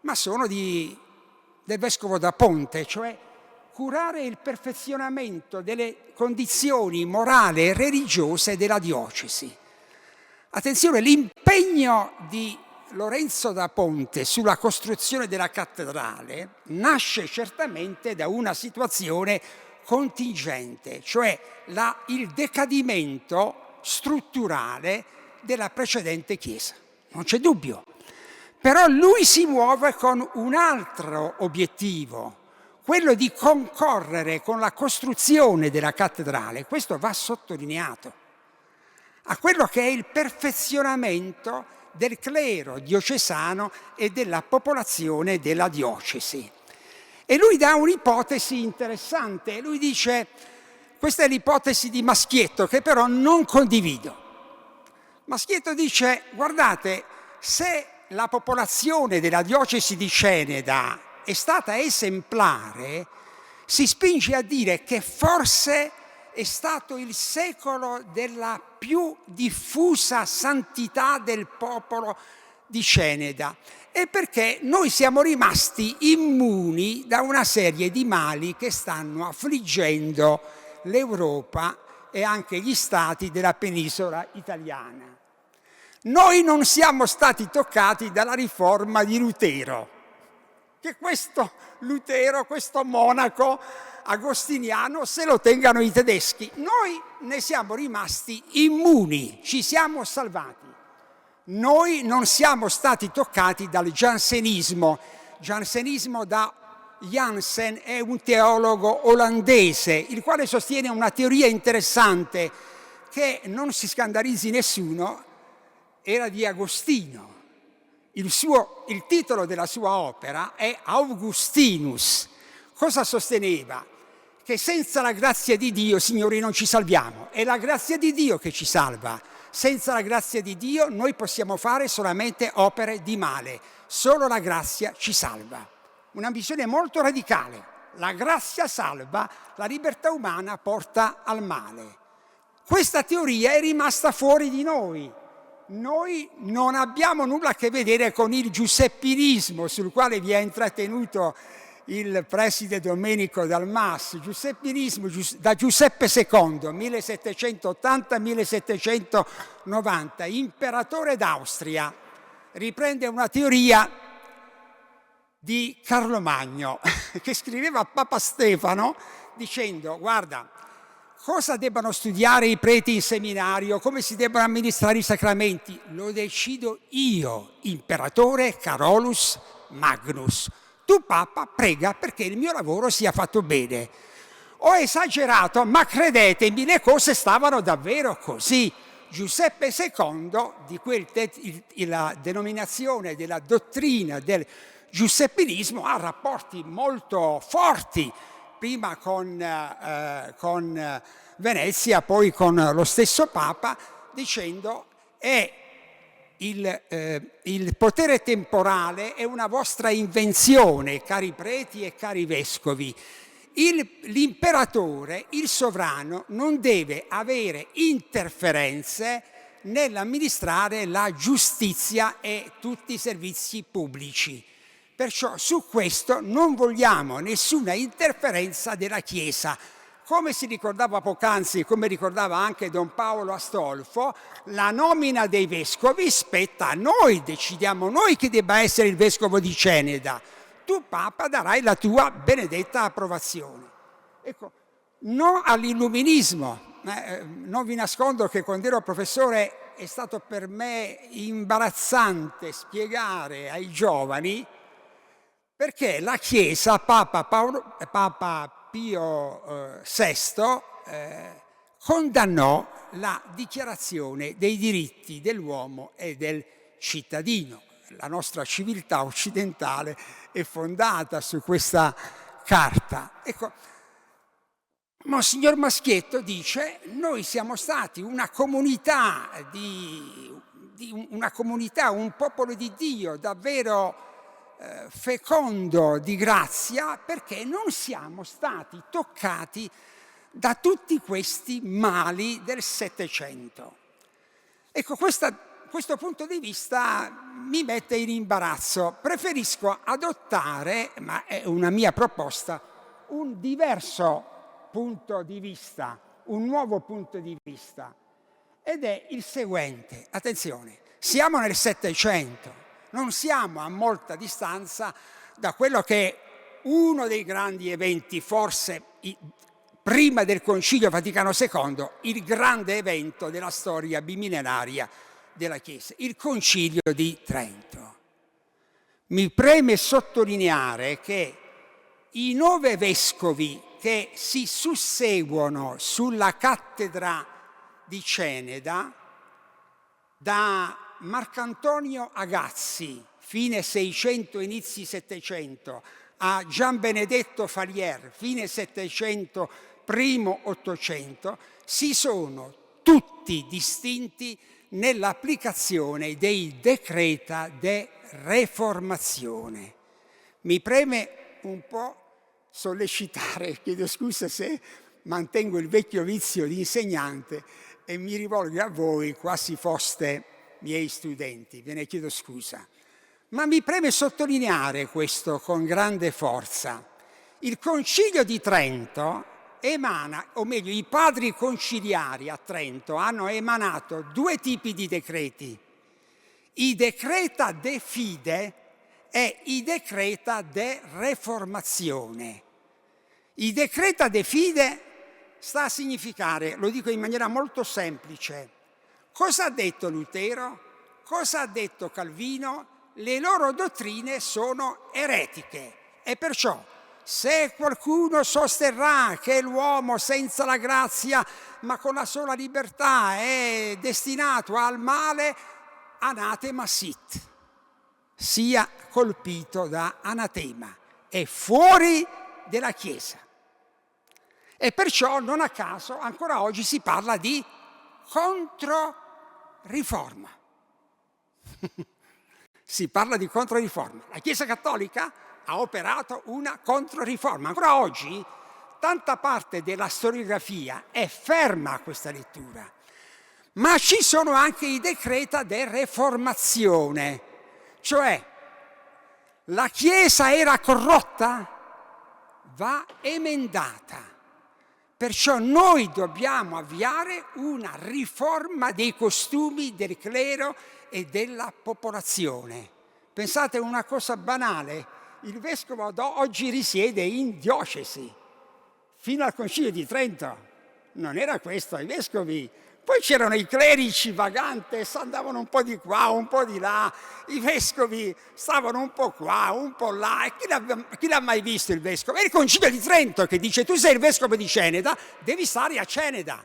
ma sono del Vescovo da Ponte, cioè curare il perfezionamento delle condizioni morali e religiose della diocesi. Attenzione, l'impegno di Lorenzo da Ponte sulla costruzione della cattedrale nasce certamente da una situazione contingente, cioè il decadimento strutturale della precedente Chiesa. Non c'è dubbio. Però lui si muove con un altro obiettivo, quello di concorrere con la costruzione della cattedrale, questo va sottolineato, a quello che è il perfezionamento del clero diocesano e della popolazione della diocesi. E lui dà un'ipotesi interessante, lui dice: questa è l'ipotesi di Maschietto, che però non condivido. Maschietto dice: guardate, se la popolazione della diocesi di Ceneda è stata esemplare, si spinge a dire che forse è stato il secolo della più diffusa santità del popolo di Ceneda, e perché noi siamo rimasti immuni da una serie di mali che stanno affliggendo l'Europa e anche gli stati della penisola italiana. Noi non siamo stati toccati dalla riforma di Lutero, che questo Lutero, questo monaco agostiniano, se lo tengano i tedeschi. Noi ne siamo rimasti immuni, ci siamo salvati. Noi non siamo stati toccati dal giansenismo. Giansenismo da Jansen è un teologo olandese, il quale sostiene una teoria interessante che, non si scandalizzi nessuno, era di Agostino. Il titolo della sua opera è Augustinus. Cosa sosteneva? Che senza la grazia di Dio, signori, non ci salviamo. È la grazia di Dio che ci salva. Senza la grazia di Dio noi possiamo fare solamente opere di male. Solo la grazia ci salva. Una visione molto radicale. La grazia salva, la libertà umana porta al male. Questa teoria è rimasta fuori di noi. Noi non abbiamo nulla a che vedere con il giuseppinismo sul quale vi ha intrattenuto il preside Domenico Dal Mas. Giuseppinismo da Giuseppe II, 1780-1790, imperatore d'Austria, riprende una teoria di Carlo Magno che scriveva a Papa Stefano dicendo: guarda, cosa debbano studiare i preti in seminario, come si debbano amministrare i sacramenti, lo decido io, imperatore Carolus Magnus. Tu, Papa, prega perché il mio lavoro sia fatto bene. Ho esagerato, ma credetemi, le cose stavano davvero così. Giuseppe II, la denominazione della dottrina del giuseppinismo, ha rapporti molto forti, prima con Venezia, poi con lo stesso Papa, dicendo il potere temporale è una vostra invenzione, cari preti e cari vescovi. L'imperatore, il sovrano, non deve avere interferenze nell'amministrare la giustizia e tutti i servizi pubblici. Perciò su questo non vogliamo nessuna interferenza della Chiesa. Come si ricordava poc'anzi, come ricordava anche Don Paolo Astolfo, la nomina dei vescovi spetta a noi, decidiamo noi chi debba essere il vescovo di Ceneda. Tu, Papa, darai la tua benedetta approvazione. Ecco, no all'illuminismo. Non vi nascondo che quando ero professore è stato per me imbarazzante spiegare ai giovani perché la Chiesa, Papa Pio VI, condannò la dichiarazione dei diritti dell'uomo e del cittadino. La nostra civiltà occidentale è fondata su questa carta. Ecco, Monsignor Maschietto dice: noi siamo stati una comunità, un popolo di Dio davvero fecondo di grazia, perché non siamo stati toccati da tutti questi mali del Settecento. Ecco, questo punto di vista mi mette in imbarazzo. Preferisco adottare, ma è una mia proposta, un diverso punto di vista, un nuovo punto di vista, ed è il seguente. Attenzione, siamo nel Settecento, non siamo a molta distanza da quello che è uno dei grandi eventi, forse prima del Concilio Vaticano II, il grande evento della storia bimillenaria della Chiesa, il Concilio di Trento. Mi preme sottolineare che i 9 vescovi che si susseguono sulla cattedra di Ceneda, da Marcantonio Agazzi, fine 600, inizi 700, a Gian Benedetto Falier, fine 700, primo 800, si sono tutti distinti nell'applicazione dei decreta de Reformazione. Mi preme un po' sollecitare, chiedo scusa se mantengo il vecchio vizio di insegnante e mi rivolgo a voi quasi foste miei studenti, ve ne chiedo scusa. Ma mi preme sottolineare questo con grande forza. Il Concilio di Trento emana, o meglio, i padri conciliari a Trento hanno emanato 2 tipi di decreti: i decreta de fide e i decreta de Reformazione. I decreta de fide sta a significare, lo dico in maniera molto semplice, cosa ha detto Lutero? Cosa ha detto Calvino? Le loro dottrine sono eretiche e perciò se qualcuno sosterrà che l'uomo senza la grazia ma con la sola libertà è destinato al male, anatema sit, sia colpito da anatema, è fuori della Chiesa. E perciò non a caso ancora oggi si parla di controriforma. Si parla di controriforma. La Chiesa Cattolica ha operato una controriforma. Ancora oggi tanta parte della storiografia è ferma a questa lettura. Ma ci sono anche i decreta de Reformazione, cioè la Chiesa era corrotta? Va emendata. Perciò noi dobbiamo avviare una riforma dei costumi del clero e della popolazione. Pensate a una cosa banale: il vescovo oggi risiede in diocesi. Fino al Concilio di Trento non era questo, i vescovi. Poi c'erano i clerici vagantes, andavano un po' di qua, un po' di là, i vescovi stavano un po' qua, un po' là, e chi l'ha mai visto il vescovo? È il Concilio di Trento che dice: tu sei il vescovo di Ceneda, devi stare a Ceneda,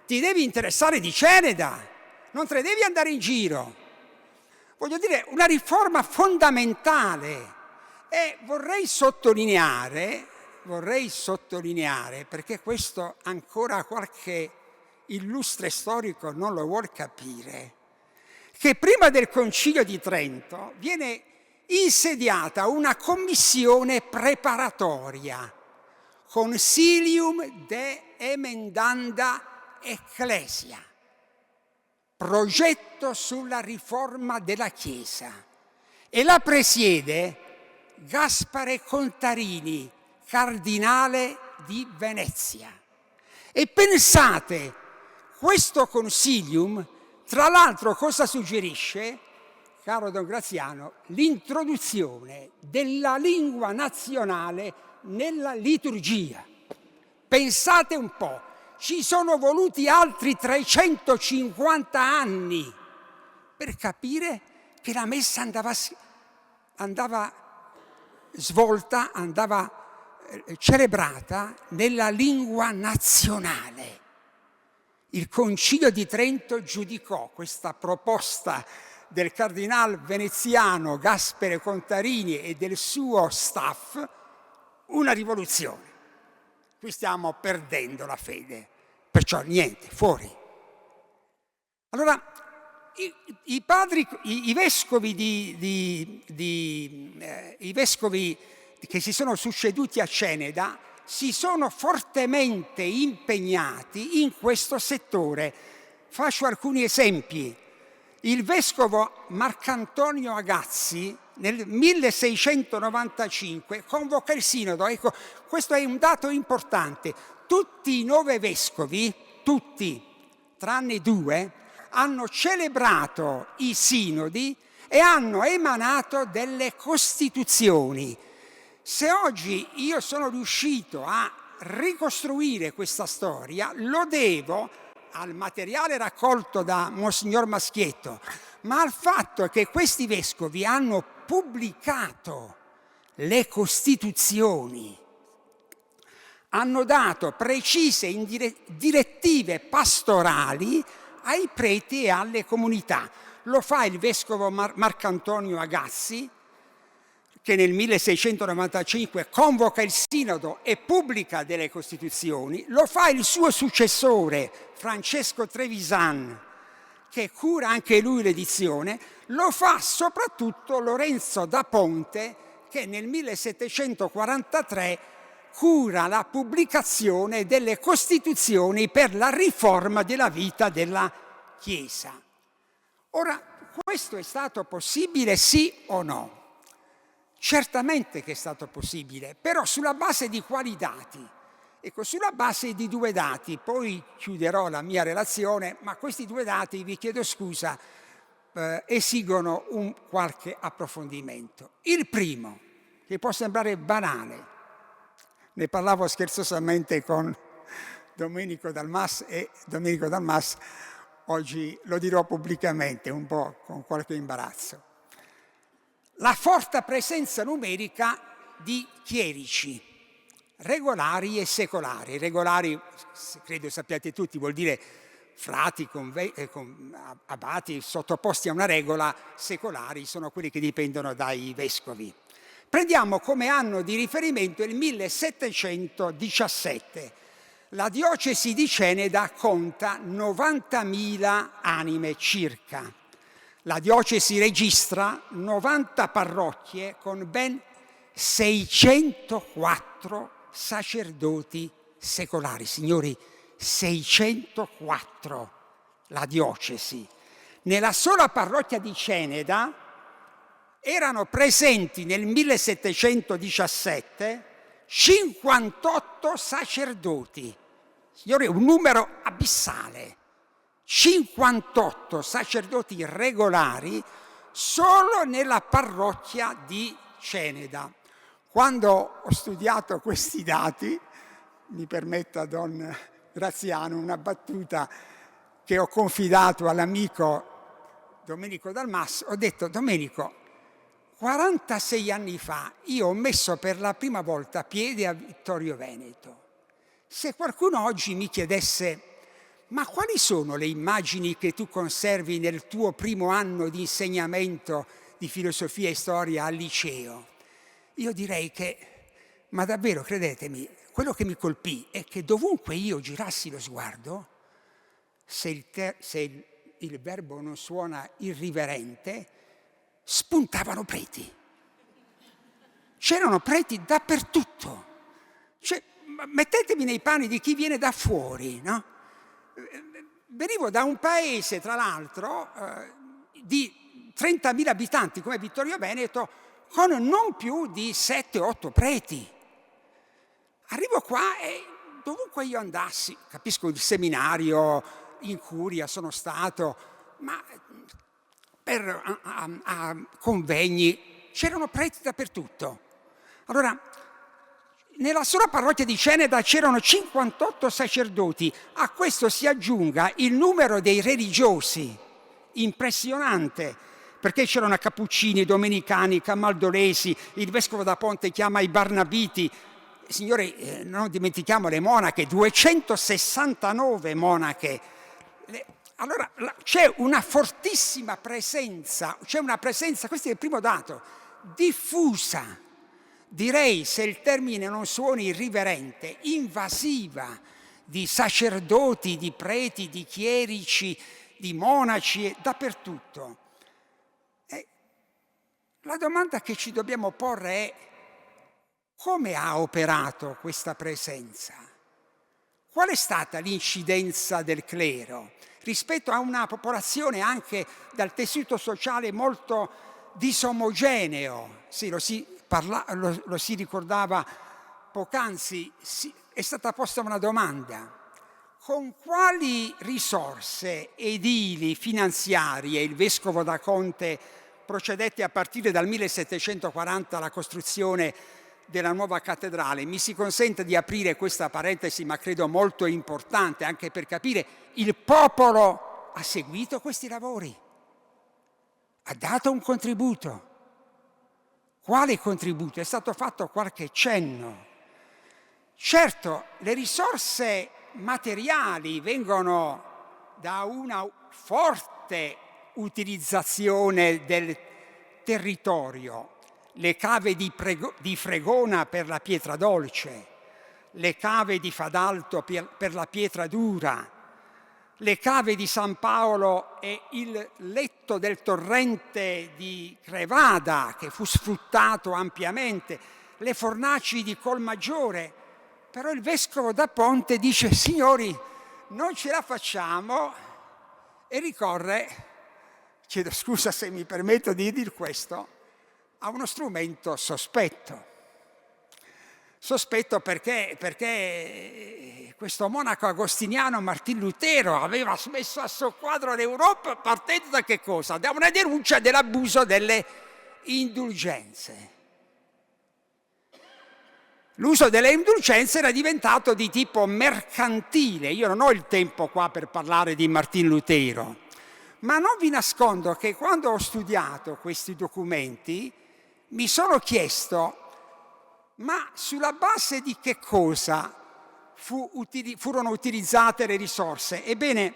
ti devi interessare di Ceneda, non te ne devi andare in giro. Voglio dire, una riforma fondamentale. E vorrei sottolineare, perché questo ancora qualche illustre storico non lo vuol capire, che prima del Concilio di Trento viene insediata una commissione preparatoria, Consilium de Emendanda Ecclesia, progetto sulla riforma della Chiesa, e la presiede Gaspare Contarini, cardinale di Venezia. E pensate, questo Consilium, tra l'altro, cosa suggerisce, caro Don Graziano? L'introduzione della lingua nazionale nella liturgia. Pensate un po', ci sono voluti altri 350 anni per capire che la messa andava svolta, andava celebrata nella lingua nazionale. Il Concilio di Trento giudicò questa proposta del cardinal veneziano Gaspare Contarini e del suo staff una rivoluzione. Qui stiamo perdendo la fede, perciò niente, fuori. Allora, i vescovi che si sono succeduti a Ceneda si sono fortemente impegnati in questo settore. Faccio alcuni esempi. Il vescovo Marcantonio Agazzi nel 1695 convoca il sinodo. Ecco, questo è un dato importante. Tutti i 9 vescovi, tutti, tranne 2, hanno celebrato i sinodi e hanno emanato delle costituzioni. Se oggi io sono riuscito a ricostruire questa storia, lo devo al materiale raccolto da Monsignor Maschietto, ma al fatto che questi vescovi hanno pubblicato le costituzioni, hanno dato precise direttive pastorali ai preti e alle comunità. Lo fa il vescovo Marcantonio Agazzi, che nel 1695 convoca il sinodo e pubblica delle costituzioni. Lo fa il suo successore, Francesco Trevisan, che cura anche lui l'edizione. Lo fa soprattutto Lorenzo da Ponte, che nel 1743 cura la pubblicazione delle costituzioni per la riforma della vita della Chiesa. Ora, questo è stato possibile, sì o no? Certamente che è stato possibile, però sulla base di quali dati? Ecco, sulla base di 2 dati, poi chiuderò la mia relazione, ma questi 2 dati, vi chiedo scusa, esigono un qualche approfondimento. Il primo, che può sembrare banale, ne parlavo scherzosamente con Domenico Dalmas e Domenico Dalmas oggi lo dirò pubblicamente, un po' con qualche imbarazzo. La forte presenza numerica di chierici, regolari e secolari. Regolari, credo sappiate tutti, vuol dire frati, abati sottoposti a una regola. Secolari sono quelli che dipendono dai vescovi. Prendiamo come anno di riferimento il 1717. La diocesi di Ceneda conta 90.000 anime circa. La diocesi registra 90 parrocchie con ben 604 sacerdoti secolari. Signori, 604 la diocesi. Nella sola parrocchia di Ceneda erano presenti nel 1717 58 sacerdoti. Signori, un numero abissale. 58 sacerdoti regolari solo nella parrocchia di Ceneda. Quando ho studiato questi dati, mi permetta Don Graziano una battuta che ho confidato all'amico Domenico Dalmas, ho detto: Domenico, 46 anni fa io ho messo per la prima volta piede a Vittorio Veneto. Se qualcuno oggi mi chiedesse: ma quali sono le immagini che tu conservi nel tuo primo anno di insegnamento di filosofia e storia al liceo? Io direi che, ma davvero credetemi, quello che mi colpì è che dovunque io girassi lo sguardo, se il verbo non suona irriverente, spuntavano preti. C'erano preti dappertutto. Cioè, mettetevi nei panni di chi viene da fuori, no? Venivo da un paese, tra l'altro, di 30.000 abitanti come Vittorio Veneto, con non più di 7-8 preti. Arrivo qua e dovunque io andassi, capisco il seminario, in curia sono stato, ma a convegni c'erano preti dappertutto. Allora, nella sola parrocchia di Ceneda c'erano 58 sacerdoti, a questo si aggiunga il numero dei religiosi, impressionante, perché c'erano cappuccini, domenicani, camaldolesi, il vescovo da Ponte chiama i barnabiti. Signori, non dimentichiamo le monache, 269 monache. Allora c'è una fortissima presenza, questo è il primo dato, diffusa, direi, se il termine non suoni irriverente, invasiva, di sacerdoti, di preti, di chierici, di monaci, dappertutto. E la domanda che ci dobbiamo porre è: come ha operato questa presenza? Qual è stata l'incidenza del clero rispetto a una popolazione anche dal tessuto sociale molto disomogeneo? Sì, lo si ricordava poc'anzi, è stata posta una domanda. Con quali risorse edili, finanziarie il vescovo da Conte procedette a partire dal 1740 alla costruzione della nuova cattedrale? Mi si consente di aprire questa parentesi, ma credo molto importante anche per capire: il popolo ha seguito questi lavori, ha dato un contributo. Quale contributo? È stato fatto qualche cenno. Certo, le risorse materiali vengono da una forte utilizzazione del territorio. Le cave di Fregona per la pietra dolce, le cave di Fadalto per la pietra dura, le cave di San Paolo e il letto del torrente di Crevada, che fu sfruttato ampiamente, le fornaci di Colmaggiore. Però il vescovo da Ponte dice: signori, non ce la facciamo, e ricorre, chiedo scusa se mi permetto di dir questo, a uno strumento sospetto. Sospetto perché questo monaco agostiniano Martin Lutero aveva messo a soqquadro l'Europa partendo da che cosa? Da una denuncia dell'abuso delle indulgenze. L'uso delle indulgenze era diventato di tipo mercantile. Io non ho il tempo qua per parlare di Martin Lutero, ma non vi nascondo che quando ho studiato questi documenti mi sono chiesto: ma sulla base di che cosa furono utilizzate le risorse? Ebbene,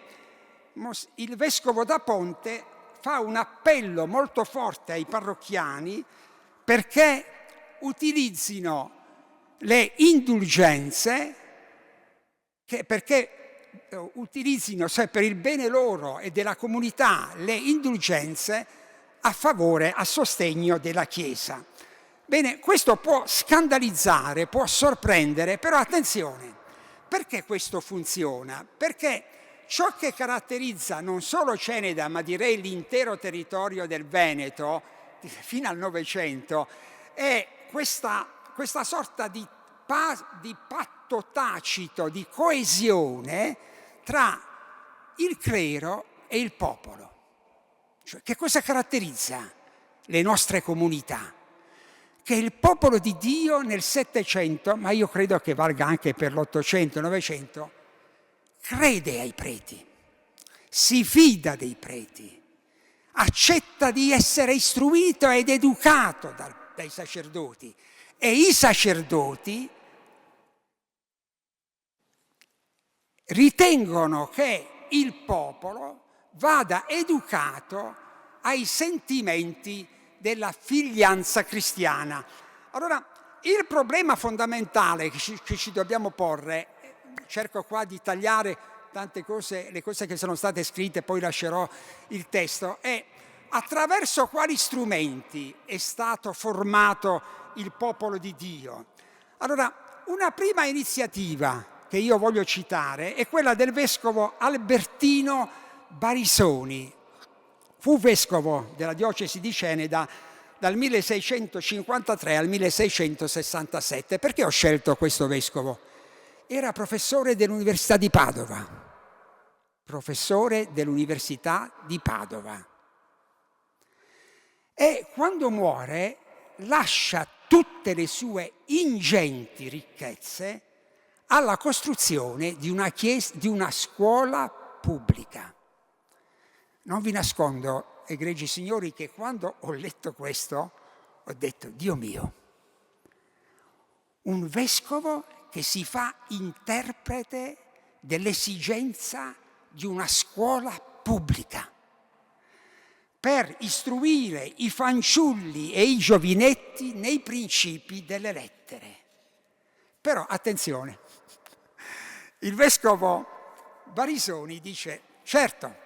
il vescovo da Ponte fa un appello molto forte ai parrocchiani perché utilizzino le indulgenze, perché utilizzino, cioè per il bene loro e della comunità, le indulgenze a favore, a sostegno della Chiesa. Bene, questo può scandalizzare, può sorprendere, però attenzione, perché questo funziona? Perché ciò che caratterizza non solo Ceneda, ma direi l'intero territorio del Veneto, fino al Novecento, è questa sorta di patto tacito, di coesione tra il clero e il popolo. Cioè, che cosa caratterizza le nostre comunità? Che il popolo di Dio nel Settecento, ma io credo che valga anche per l'Ottocento e Novecento, crede ai preti, si fida dei preti, accetta di essere istruito ed educato dai sacerdoti, e i sacerdoti ritengono che il popolo vada educato ai sentimenti della figlianza cristiana. Allora, il problema fondamentale che ci dobbiamo porre, cerco qua di tagliare tante cose, le cose che sono state scritte, poi lascerò il testo, è attraverso quali strumenti è stato formato il popolo di Dio. Allora, una prima iniziativa che io voglio citare è quella del vescovo Albertino Barisoni. Fu vescovo della diocesi di Ceneda dal 1653 al 1667. Perché ho scelto questo vescovo? Era professore dell'Università di Padova. Professore dell'Università di Padova. E quando muore lascia tutte le sue ingenti ricchezze alla costruzione di una scuola pubblica. Non vi nascondo, egregi signori, che quando ho letto questo ho detto: Dio mio, un vescovo che si fa interprete dell'esigenza di una scuola pubblica per istruire i fanciulli e i giovinetti nei principi delle lettere. Però attenzione, il vescovo Barisoni dice: certo,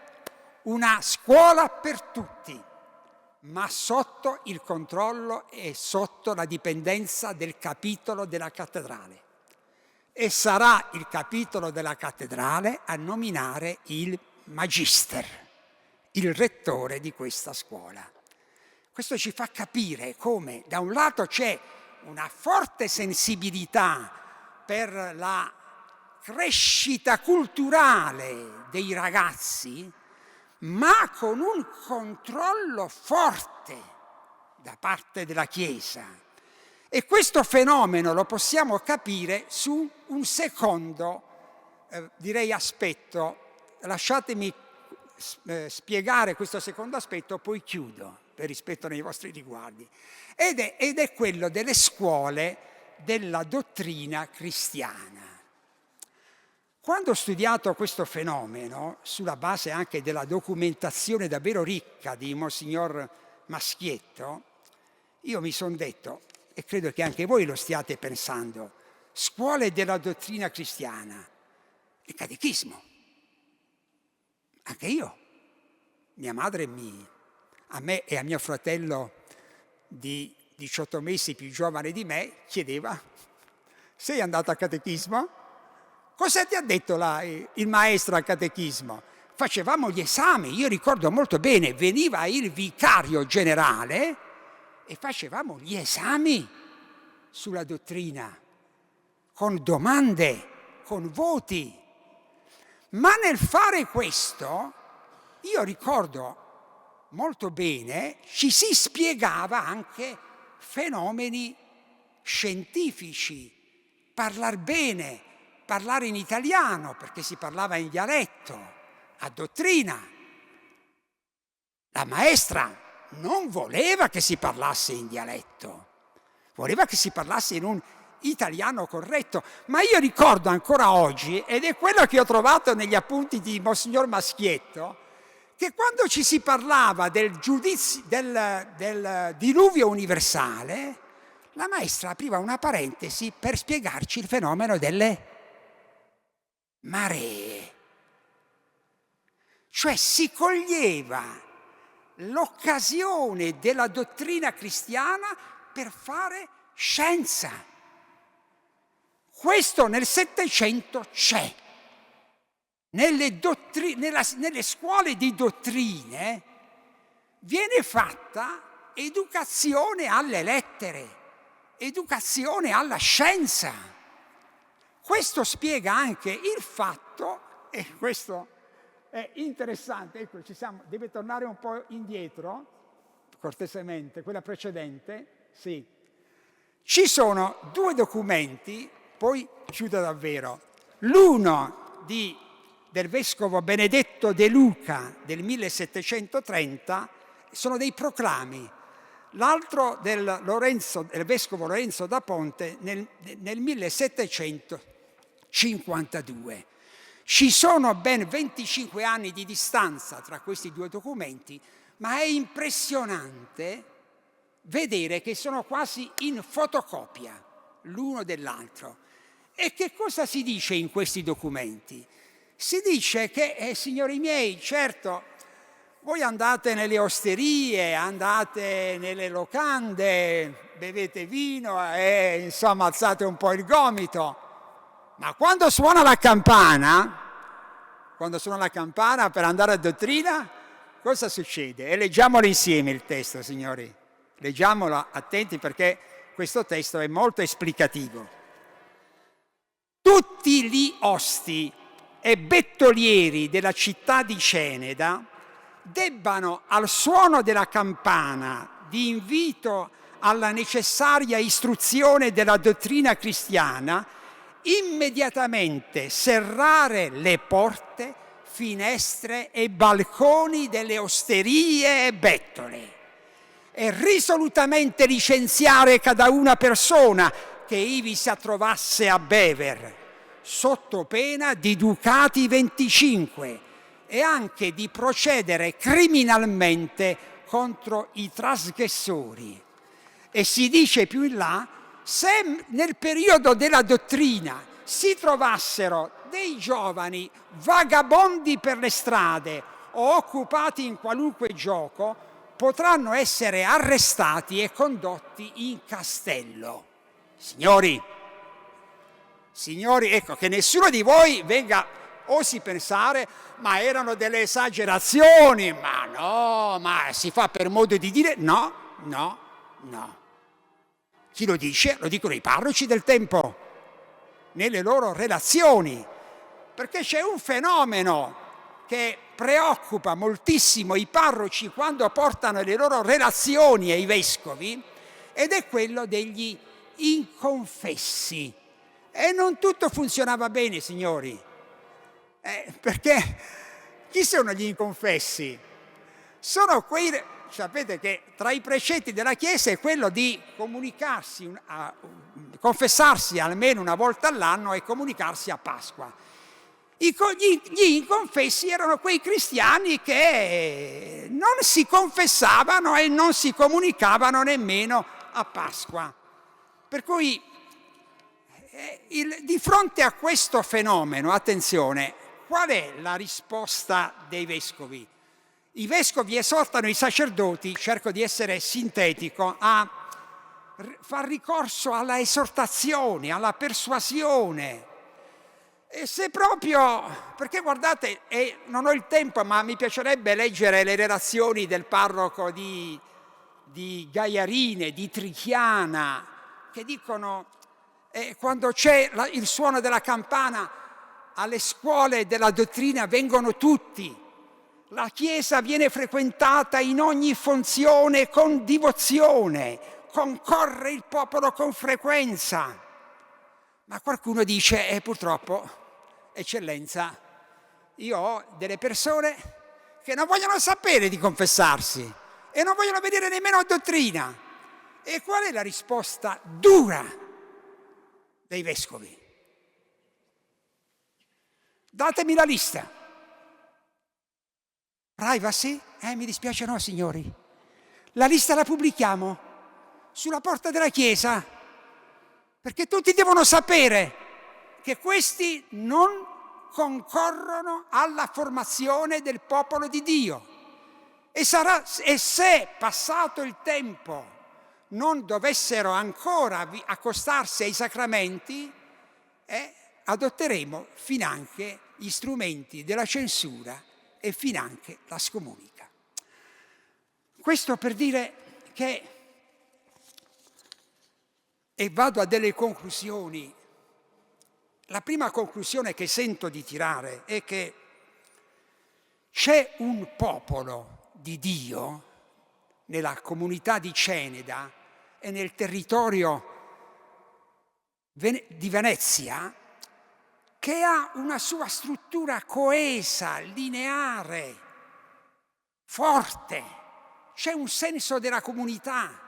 una scuola per tutti, ma sotto il controllo e sotto la dipendenza del capitolo della cattedrale. E sarà il capitolo della cattedrale a nominare il magister, il rettore di questa scuola. Questo ci fa capire come da un lato c'è una forte sensibilità per la crescita culturale dei ragazzi, ma con un controllo forte da parte della Chiesa. E questo fenomeno lo possiamo capire su un secondo, direi, aspetto. Lasciatemi spiegare questo secondo aspetto, poi chiudo, per rispetto nei vostri riguardi. Ed è quello delle scuole della dottrina cristiana. Quando ho studiato questo fenomeno, sulla base anche della documentazione davvero ricca di Monsignor Maschietto, io mi sono detto, e credo che anche voi lo stiate pensando, scuole della dottrina cristiana, il catechismo. Anche io, mia madre a me e a mio fratello di 18 mesi più giovane di me chiedeva: sei andato al catechismo? Cosa ti ha detto il maestro al catechismo? Facevamo gli esami, io ricordo molto bene, veniva il vicario generale e facevamo gli esami sulla dottrina, con domande, con voti. Ma nel fare questo, io ricordo molto bene, ci si spiegava anche fenomeni scientifici, parlare bene, parlare in italiano, perché si parlava in dialetto, a dottrina. La maestra non voleva che si parlasse in dialetto, voleva che si parlasse in un italiano corretto, ma io ricordo ancora oggi, ed è quello che ho trovato negli appunti di Monsignor Maschietto, che quando ci si parlava del giudizio, del diluvio universale, la maestra apriva una parentesi per spiegarci il fenomeno delle maree. Cioè si coglieva l'occasione della dottrina cristiana per fare scienza. Questo nel Settecento c'è. Nelle scuole di dottrine viene fatta educazione alle lettere, educazione alla scienza. Questo spiega anche il fatto, e questo è interessante, ecco, deve tornare un po' indietro, cortesemente, quella precedente, sì. Ci sono due documenti, poi chiudo davvero. L'uno del vescovo Benedetto De Luca del 1730 sono dei proclami, l'altro del vescovo Lorenzo da Ponte nel 1752. Ci sono ben 25 anni di distanza tra questi due documenti, ma è impressionante vedere che sono quasi in fotocopia l'uno dell'altro. E che cosa si dice in questi documenti? Si dice che, signori miei, certo, voi andate nelle osterie, andate nelle locande, bevete vino e insomma alzate un po' il gomito, ma quando suona la campana per andare a dottrina, cosa succede? E leggiamolo insieme il testo, signori. Leggiamolo attenti perché questo testo è molto esplicativo. Tutti gli osti e bettolieri della città di Ceneda debbano, al suono della campana di invito alla necessaria istruzione della dottrina cristiana, immediatamente serrare le porte, finestre e balconi delle osterie e bettole e risolutamente licenziare caduna persona che ivi si trovasse a bever, sotto pena di ducati 25, e anche di procedere criminalmente contro i trasgressori. E si dice più in là, se nel periodo della dottrina si trovassero dei giovani vagabondi per le strade o occupati in qualunque gioco, potranno essere arrestati e condotti in castello. Signori, ecco, che nessuno di voi osi pensare, ma erano delle esagerazioni, ma no, ma si fa per modo di dire, no. Chi lo dice? Lo dicono i parroci del tempo, nelle loro relazioni, perché c'è un fenomeno che preoccupa moltissimo i parroci quando portano le loro relazioni ai vescovi, ed è quello degli inconfessi. E non tutto funzionava bene, signori, perché chi sono gli inconfessi? Sono sapete che tra i precetti della Chiesa è quello di confessarsi almeno una volta all'anno e comunicarsi a Pasqua. Gli inconfessi erano quei cristiani che non si confessavano e non si comunicavano nemmeno a Pasqua. Per cui di fronte a questo fenomeno, attenzione, qual è la risposta dei vescovi? I vescovi esortano i sacerdoti, cerco di essere sintetico, a far ricorso alla esortazione, alla persuasione. E se proprio, perché guardate, non ho il tempo, ma mi piacerebbe leggere le relazioni del parroco di Gaiarine, di Trichiana, che dicono quando c'è il suono della campana alle scuole della dottrina vengono tutti, la Chiesa viene frequentata in ogni funzione con divozione, concorre il popolo con frequenza. Ma qualcuno dice, purtroppo, Eccellenza, io ho delle persone che non vogliono sapere di confessarsi e non vogliono vedere nemmeno la dottrina. E qual è la risposta dura dei vescovi? Datemi la lista. Privacy? Mi dispiace no, signori. La lista la pubblichiamo sulla porta della chiesa, perché tutti devono sapere che questi non concorrono alla formazione del popolo di Dio. E se passato il tempo non dovessero ancora accostarsi ai sacramenti, adotteremo finanche gli strumenti della censura e finanche la scomunica. Questo per dire che, e vado a delle conclusioni, la prima conclusione che sento di tirare è che c'è un popolo di Dio nella comunità di Ceneda e nel territorio di Venezia che ha una sua struttura coesa, lineare, forte. C'è un senso della comunità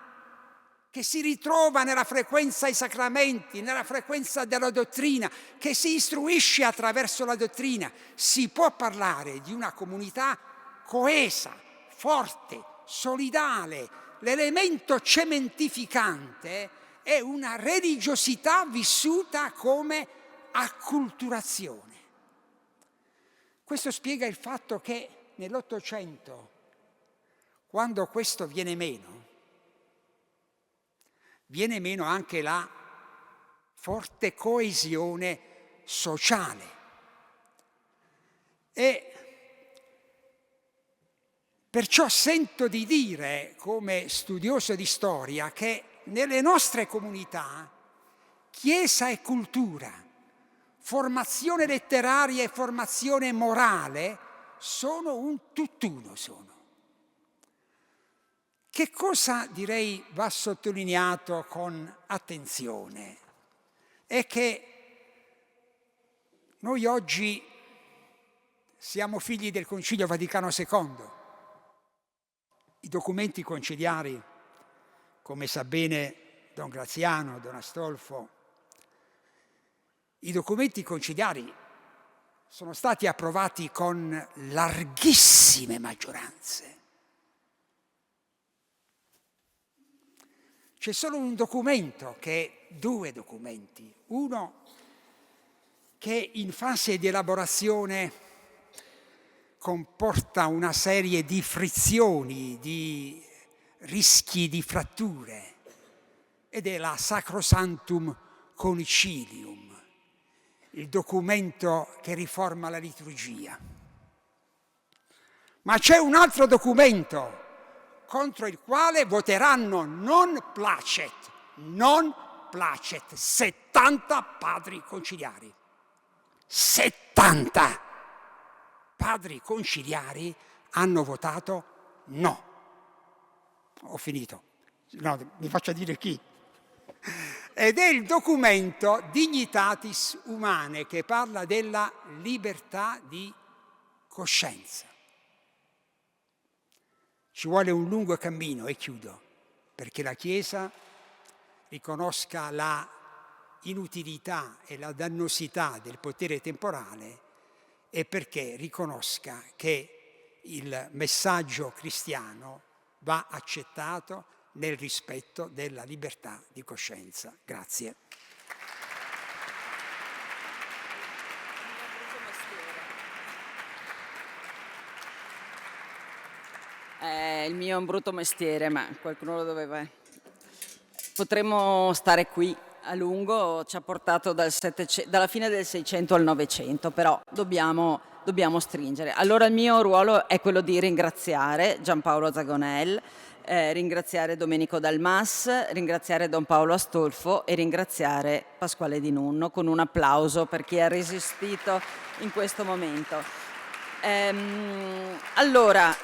che si ritrova nella frequenza ai sacramenti, nella frequenza della dottrina, che si istruisce attraverso la dottrina. Si può parlare di una comunità coesa, forte, solidale. L'elemento cementificante è una religiosità vissuta come acculturazione. Questo spiega il fatto che nell'Ottocento, quando questo viene meno anche la forte coesione sociale. E perciò sento di dire, come studioso di storia, che nelle nostre comunità Chiesa e cultura, formazione letteraria e formazione morale sono un tutt'uno. Che cosa, direi, va sottolineato con attenzione? È che noi oggi siamo figli del Concilio Vaticano II. I documenti conciliari, come sa bene Don Graziano, Don Astolfo, i documenti conciliari sono stati approvati con larghissime maggioranze. C'è solo un documento, due documenti. Uno che in fase di elaborazione comporta una serie di frizioni, di rischi di fratture, ed è la Sacrosanctum Concilium, il documento che riforma la liturgia. Ma c'è un altro documento contro il quale voteranno non placet, 70 padri conciliari. 70 padri conciliari hanno votato no. Ho finito. No, mi faccia dire chi. Ed è il documento Dignitatis Humanae, che parla della libertà di coscienza. Ci vuole un lungo cammino, e chiudo, perché la Chiesa riconosca la inutilità e la dannosità del potere temporale e perché riconosca che il messaggio cristiano va accettato nel rispetto della libertà di coscienza. Grazie. Il mio è un brutto mestiere, ma qualcuno lo doveva. Potremmo stare qui a lungo, ci ha portato dalla fine del 600 al 900, però dobbiamo stringere. Allora il mio ruolo è quello di ringraziare Giampaolo Zagonel, ringraziare Domenico Dalmas, ringraziare Don Paolo Astolfo e ringraziare Pasquale Di Nunno con un applauso per chi ha resistito in questo momento. Allora,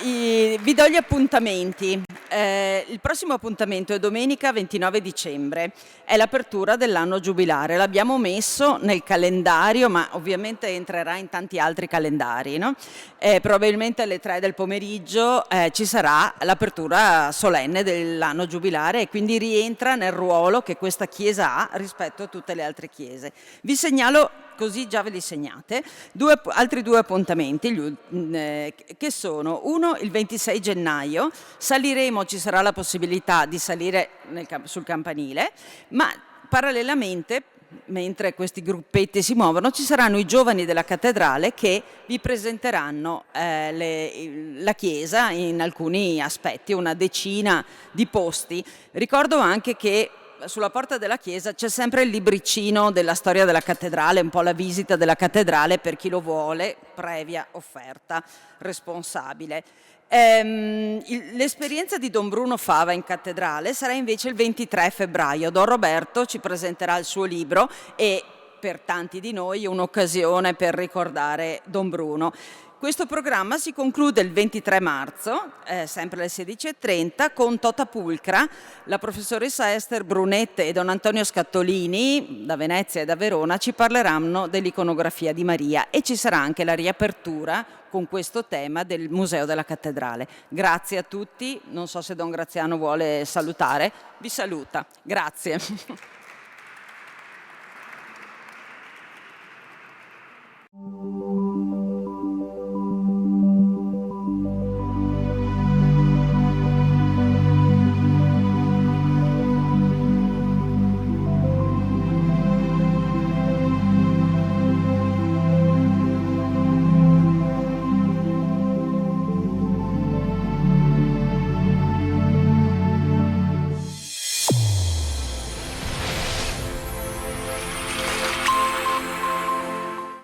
vi do gli appuntamenti. Il prossimo appuntamento è domenica 29 dicembre, è l'apertura dell'anno giubilare. L'abbiamo messo nel calendario, ma ovviamente entrerà in tanti altri calendari, no? Probabilmente alle 3 del pomeriggio ci sarà l'apertura solenne dell'anno giubilare e quindi rientra nel ruolo che questa chiesa ha rispetto a tutte le altre chiese. Vi segnalo, così già ve li segnate, altri due appuntamenti, che sono: uno il 26 gennaio, ci sarà la possibilità di salire sul campanile, ma parallelamente, mentre questi gruppetti si muovono, ci saranno i giovani della cattedrale che vi presenteranno la chiesa in alcuni aspetti, una decina di posti. Ricordo anche che sulla porta della chiesa c'è sempre il libricino della storia della cattedrale, un po' la visita della cattedrale per chi lo vuole, previa offerta responsabile. L'esperienza di Don Bruno Fava in cattedrale sarà invece il 23 febbraio. Don Roberto ci presenterà il suo libro e per tanti di noi un'occasione per ricordare Don Bruno. Questo programma si conclude il 23 marzo, sempre alle 16:30, con Tota Pulcra, la professoressa Esther Brunette e Don Antonio Scattolini, da Venezia e da Verona, ci parleranno dell'iconografia di Maria e ci sarà anche la riapertura con questo tema del Museo della Cattedrale. Grazie a tutti, non so se Don Graziano vuole salutare, vi saluta. Grazie.